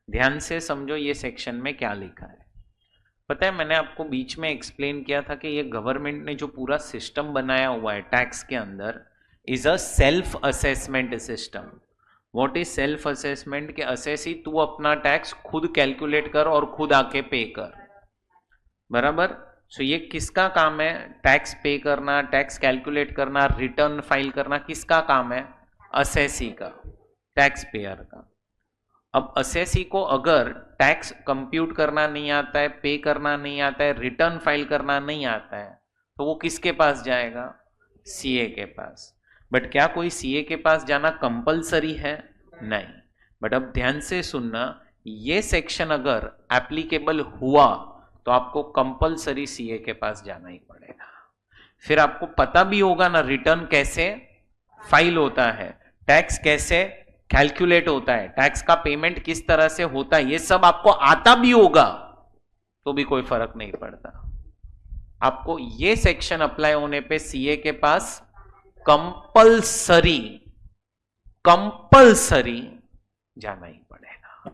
A: ध्यान से समझो ये सेक्शन में क्या लिखा है। पता है, मैंने आपको बीच में एक्सप्लेन किया था कि ये गवर्नमेंट ने जो पूरा सिस्टम बनाया हुआ है टैक्स के अंदर is a self assessment system. What is self assessment? के असेसी तू अपना टैक्स खुद कैलकुलेट कर और खुद आके पे कर। बराबर? सो ये किसका काम है? टैक्स पे करना, टैक्स कैलकुलेट करना, रिटर्न फाइल करना, किसका काम है? असेसी का, टैक्स पेयर का। अब असेसी को अगर टैक्स कंप्यूट करना नहीं आता है, पे करना नहीं आता है, रिटर्न फाइल करना नहीं आता है, तो वो किसके पास जाएगा? सीए के पास। बट क्या कोई सीए के पास जाना कंपलसरी है? नहीं। बट अब ध्यान से सुनना, ये सेक्शन अगर एप्लीकेबल हुआ तो आपको कंपलसरी सीए के पास जाना ही पड़ेगा। फिर आपको पता भी होगा ना रिटर्न कैसे फाइल होता है, टैक्स कैसे कैलकुलेट होता है, टैक्स का पेमेंट किस तरह से होता है, ये सब आपको आता भी होगा तो भी कोई फर्क नहीं पड़ता। आपको ये सेक्शन अप्लाई होने पे सीए के पास कंपलसरी जाना ही पड़ेगा।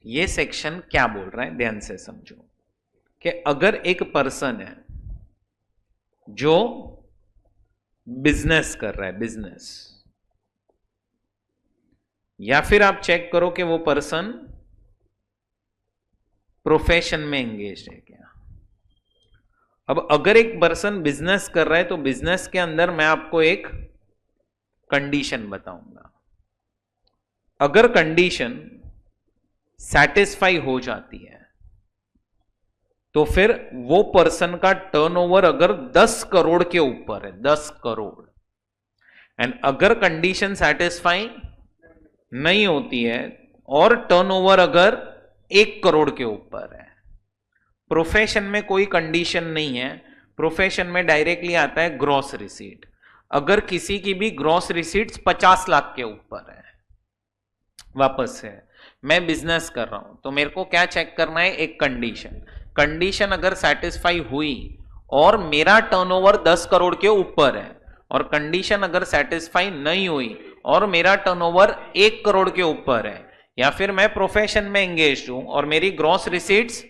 A: ये सेक्शन क्या बोल रहा है ध्यान से समझो कि अगर एक पर्सन है जो बिजनेस कर रहा है, बिजनेस, या फिर आप चेक करो कि वो पर्सन प्रोफेशन में एंगेज है क्या। अब अगर एक पर्सन बिजनेस कर रहा है तो बिजनेस के अंदर मैं आपको एक कंडीशन बताऊंगा। अगर कंडीशन सैटिस्फाई हो जाती है तो फिर वो पर्सन का टर्नओवर अगर 10 करोड़ के ऊपर है, 10 करोड़, एंड अगर कंडीशन सैटिस्फाई नहीं होती है और टर्नओवर अगर 1 करोड़ के ऊपर है, प्रोफेशन में कोई कंडीशन नहीं है, प्रोफेशन में डायरेक्टली आता है ग्रॉस रिसीट। अगर किसी की भी ग्रॉस रिसीट्स 50 लाख के ऊपर है, वापस से मैं बिजनेस कर रहा हूं तो मेरे को क्या चेक करना है? एक कंडीशन अगर सेटिस्फाई हुई और मेरा टर्नओवर 10 करोड़ के ऊपर है, और कंडीशन अगर सेटिस्फाई नहीं हुई और मेरा टर्नओवर 1 करोड़ के ऊपर है, या फिर मैं प्रोफेशन में एंगेज हूं और मेरी ग्रॉस रिसीट्स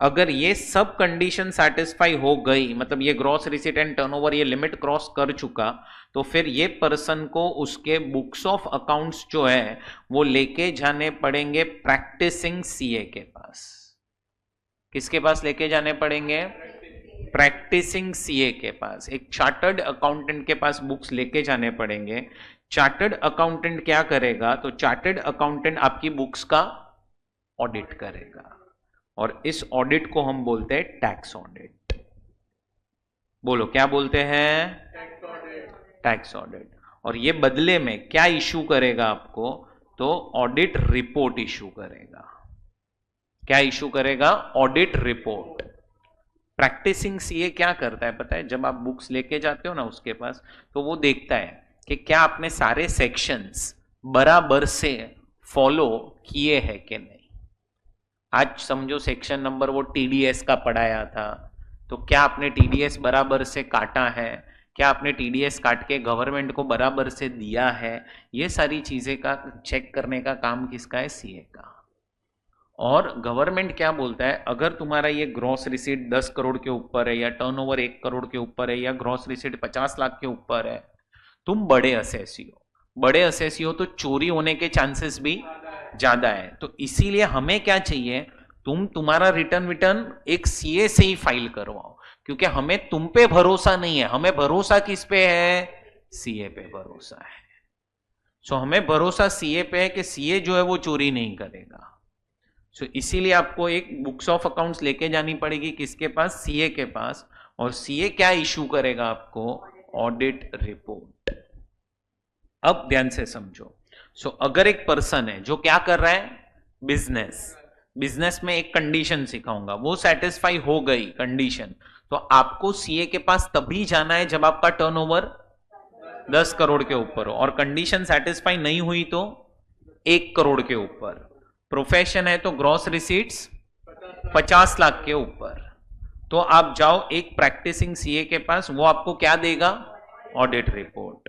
A: अगर ये सब कंडीशन सेटिस्फाई हो गई, मतलब ये ग्रॉस रिसीट एंड टर्नओवर ये लिमिट क्रॉस कर चुका, तो फिर ये पर्सन को उसके बुक्स ऑफ अकाउंट्स जो है वो लेके जाने पड़ेंगे प्रैक्टिसिंग सीए के पास। किसके पास लेके जाने पड़ेंगे? प्रैक्टिसिंग सीए के पास। एक चार्टर्ड अकाउंटेंट के पास बुक्स लेके जाने पड़ेंगे। चार्टर्ड अकाउंटेंट क्या करेगा? तो चार्टर्ड अकाउंटेंट आपकी बुक्स का ऑडिट करेगा, और इस ऑडिट को हम बोलते हैं टैक्स ऑडिट। बोलो क्या बोलते हैं? Tax audit. और ये बदले में क्या इशू करेगा आपको? तो ऑडिट रिपोर्ट इशू करेगा। क्या इशू करेगा? Audit report. प्रैक्टिसिंग सीए क्या करता है पता है? जब आप बुक्स लेके जाते हो ना उसके पास, तो वो देखता है कि क्या आपने सारे सेक्शंस बराबर से फॉलो किए हैं कि नहीं। आज समझो सेक्शन नंबर वो टीडीएस का पढ़ाया था, तो क्या आपने टीडीएस बराबर से काटा है? क्या आपने टीडीएस काट के गवर्नमेंट को बराबर से दिया है? ये सारी चीजें का चेक करने का काम किसका है? सीए का। और गवर्नमेंट क्या बोलता है? अगर तुम्हारा ये ग्रॉस रिसीट 10 करोड़ के ऊपर है, या टर्नओवर 1 करोड़ के ऊपर है, या ग्रॉस रिसीट 50 लाख के ऊपर है, तुम बड़े असेसी हो। बड़े असेसी हो तो चोरी होने के चांसेस भी ज्यादा है। तो इसीलिए हमें क्या चाहिए? तुम्हारा रिटर्न एक सीए से ही फाइल करवाओ, क्योंकि हमें तुम पे भरोसा नहीं है। हमें भरोसा किस पे है? सीए पे भरोसा है। सो हमें भरोसा सीए पे है कि सीए जो है वो चोरी नहीं करेगा। सो इसीलिए आपको एक बुक्स ऑफ अकाउंट्स लेके जानी पड़ेगी किसके पास? सीए के पास। और सीए क्या इशू करेगा आपको? Audit report. अब ध्यान से समझो। सो अगर एक पर्सन है जो क्या कर रहा है? बिजनेस में एक कंडीशन सिखाऊंगा, वो सेटिस्फाई हो गई कंडीशन, तो आपको सीए के पास तभी जाना है जब आपका टर्नओवर 10 करोड़ के ऊपर हो, और कंडीशन सेटिस्फाई नहीं हुई तो 1 करोड़ के ऊपर। प्रोफेशन है तो ग्रॉस रिसीट्स 50 लाख के ऊपर। तो आप जाओ एक प्रैक्टिसिंग सीए के पास, वो आपको क्या देगा? Audit report.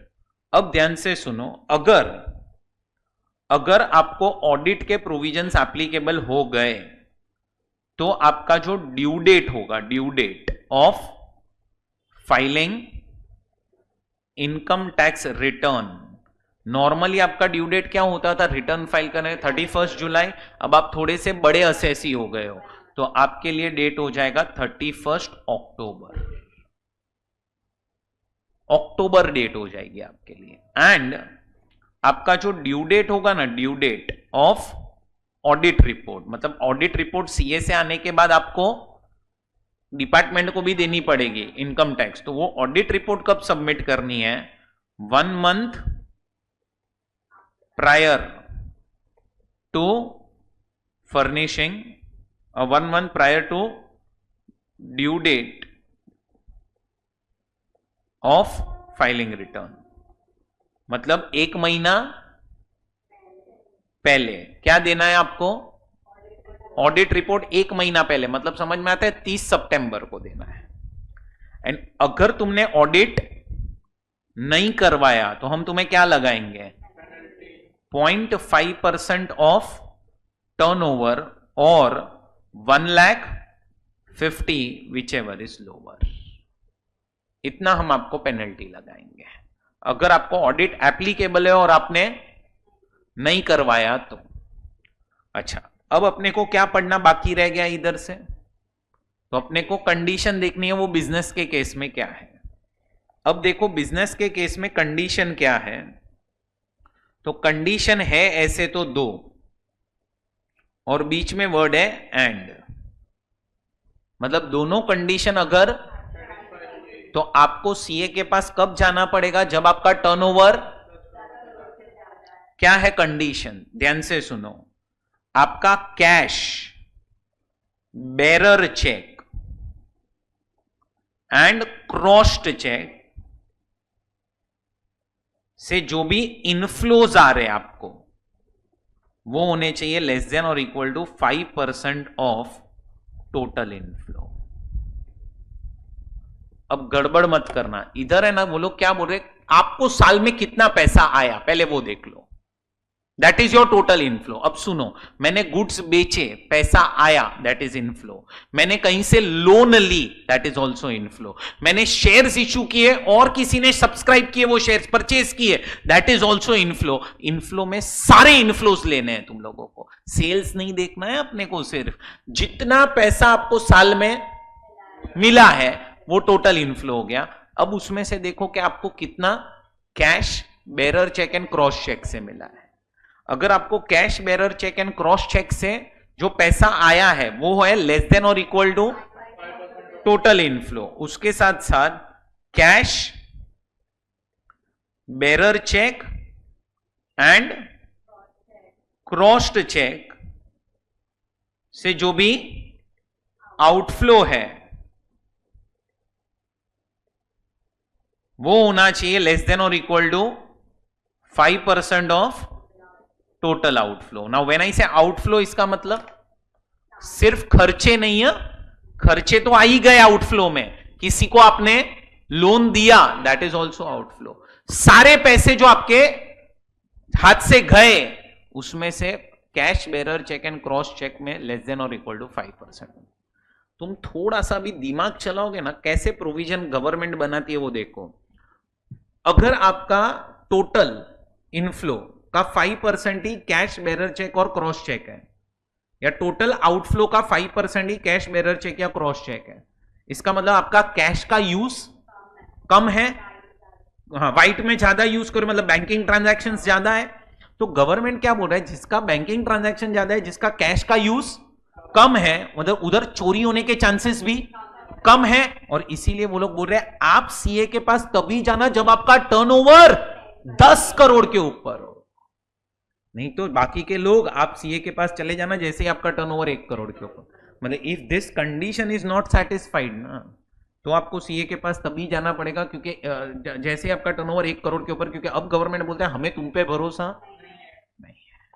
A: अब ध्यान से सुनो, अगर आपको ऑडिट के प्रोविजंस एप्लीकेबल हो गए, तो आपका जो ड्यू डेट होगा, due date of filing income tax return, normally आपका ड्यू डेट क्या होता था रिटर्न फाइल करने? 31 जुलाई। अब आप थोड़े से बड़े असेसी हो गए हो, तो आपके लिए डेट हो जाएगा 31 अक्टूबर डेट हो जाएगी आपके लिए। एंड आपका जो ड्यू डेट होगा ना, due date of audit report, मतलब ऑडिट रिपोर्ट सीए से आने के बाद आपको डिपार्टमेंट को भी देनी पड़ेगी इनकम टैक्स। तो वो ऑडिट रिपोर्ट कब सबमिट करनी है? 1 month prior to furnishing, 1 month prior to due date of filing return, मतलब 1 महीना पहले क्या देना है आपको? ऑडिट रिपोर्ट 1 महीना पहले, मतलब समझ में आता है 30 सितंबर को देना है। एंड अगर तुमने ऑडिट नहीं करवाया तो हम तुम्हें क्या लगाएंगे? 0.5% ऑफ टर्नओवर और 1,50,000 विच एवर इज लोअर, इतना हम आपको पेनल्टी लगाएंगे अगर आपको ऑडिट एप्लीकेबल है और आपने नहीं करवाया तो। अच्छा, अब अपने को क्या पढ़ना बाकी रह गया इधर से? तो अपने को कंडीशन देखनी है वो बिजनेस के केस में क्या है। अब देखो बिजनेस के केस में कंडीशन क्या है? तो कंडीशन है ऐसे तो 2 और बीच में वर्ड है एंड, मतलब दोनों कंडीशन अगर, तो आपको सीए के पास कब जाना पड़ेगा? जब आपका टर्नओवर, क्या है कंडीशन? ध्यान से सुनो, आपका cash bearer cheque and crossed cheque से जो भी इनफ्लोज आ रहे हैं आपको, वो होने चाहिए लेस देन और equal to 5% of total inflow. अब गड़बड़ मत करना, इधर है ना वो लोग क्या बोल रहे, आपको साल में कितना पैसा आया पहले वो देख लो। That is your total inflow. अब सुनो, मैंने गुड्स बेचे, पैसा आया, दैट इज इनफ्लो। मैंने कहीं से लोन ली, दैट इज ऑल्सो इनफ्लो। मैंने शेयर्स इशू किए और किसी ने सब्सक्राइब किए, वो शेयर्स परचेज किए, that is also inflow. Inflow में सारे इनफ्लोज लेने हैं तुम लोगों को, सेल्स नहीं देखना है अपने को। सिर्फ जितना पैसा आपको साल में मिला है वो टोटल इनफ्लो हो गया। अब उसमें से देखो कि आपको कितना cash bearer cheque and cross cheque से मिला है। अगर आपको cash bearer cheque and cross cheque से जो पैसा आया है वो है लेस देन और इक्वल टू टोटल इनफ्लो, उसके साथ साथ cash bearer cheque and crossed cheque से जो भी आउटफ्लो है वो होना चाहिए लेस देन और equal to 5% of total outflow. Now when I say outflow, इसका मतलब सिर्फ खर्चे नहीं है, खर्चे तो आ ही गए आउटफ्लो में, किसी को आपने लोन दिया, दैट इज ऑल्सो आउटफ्लो। सारे पैसे जो आपके हाथ से गए उसमें से cash bearer cheque and cross cheque में लेस देन और इक्वल टू 5%। तुम थोड़ा सा भी दिमाग चलाओगे ना, कैसे प्रोविजन गवर्नमेंट बनाती है वो देखो। अगर आपका टोटल इनफ्लो का 5% ही कैश बेरर चेक और क्रॉस चेक है, या टोटल आउटफ्लो का 5% ही कैश बेरर चेक या क्रॉस चेक है, इसका मतलब आपका कैश का यूज कम है। हाँ, व्हाइट में ज्यादा यूज करो, मतलब बैंकिंग ट्रांजैक्शन ज्यादा है। तो गवर्नमेंट क्या बोल रहा है, जिसका बैंकिंग ट्रांजैक्शन ज्यादा है, जिसका कैश का यूज कम है, मतलब उधर चोरी होने के चांसेस भी कम है। और इसीलिए वो लोग बोल रहे हैं आप सीए के पास तभी जाना जब आपका टर्नओवर 10 करोड़ के ऊपर हो। नहीं तो बाकी के लोग आप सीए के पास चले जाना जैसे ही आपका टर्नओवर 1 करोड़ के ऊपर, मतलब if this condition is not satisfied ना, तो आपको सीए के पास तभी जाना पड़ेगा, क्योंकि जैसे ही आपका टर्नओवर 1 करोड़ के ऊपर, क्योंकि अब गवर्नमेंट बोलता है हमें तुम पे भरोसा नहीं है।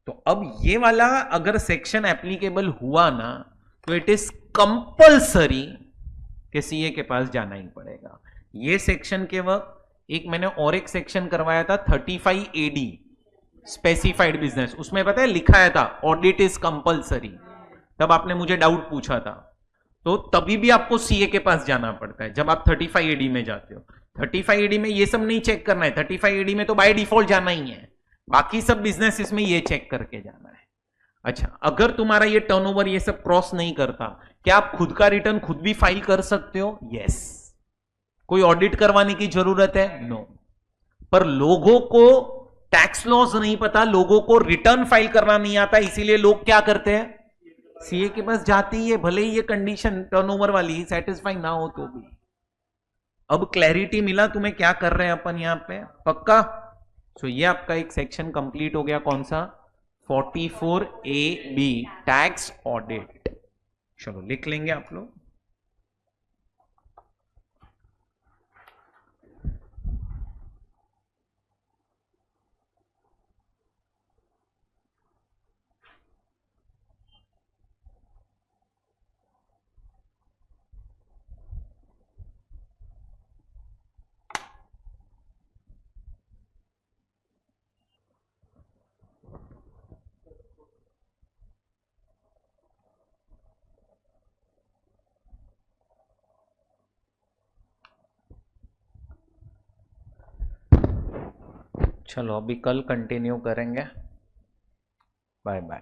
A: तो अब ये वाला अगर सेक्शन एप्लीकेबल हुआ ना, तो इट इज कंपल्सरी कि सीए के पास जाना ही पड़ेगा। ये सेक्शन के वक्त एक मैंने और एक सेक्शन करवाया था 35 AD स्पेसिफाइड बिजनेस, उसमें पता है लिखाया था ऑडिट इज कंपल्सरी। तब आपने मुझे डाउट पूछा था, तो तभी भी आपको सीए के पास जाना पड़ता है जब आप 35 AD में जाते हो। 35 AD में ये सब नहीं चेक करना है, 35 AD में तो बाय डिफॉल्ट जाना ही है, बाकी सब बिजनेस इसमें ये चेक करके जाना है। अच्छा, अगर तुम्हारा ये टर्नओवर ये सब क्रॉस नहीं करता, क्या आप खुद का रिटर्न खुद भी फाइल कर सकते हो? यस। कोई ऑडिट करवाने की जरूरत है? नो। पर लोगों को टैक्स लॉज नहीं पता, लोगों को रिटर्न फाइल करना नहीं आता, इसीलिए लोग क्या करते हैं, सीए के पास जाते ही है, भले ही ये कंडीशन टर्नओवर वाली सेटिस्फाई ना हो तो भी। अब क्लैरिटी मिला तुम्हें क्या कर रहे हैं अपन यहां पे, पक्का? सो ये आपका एक सेक्शन कंप्लीट हो गया, कौन सा? 44AB tax audit. चलो लिख लेंगे आप लोग। चलो अभी कल कंटिन्यू करेंगे। Bye bye.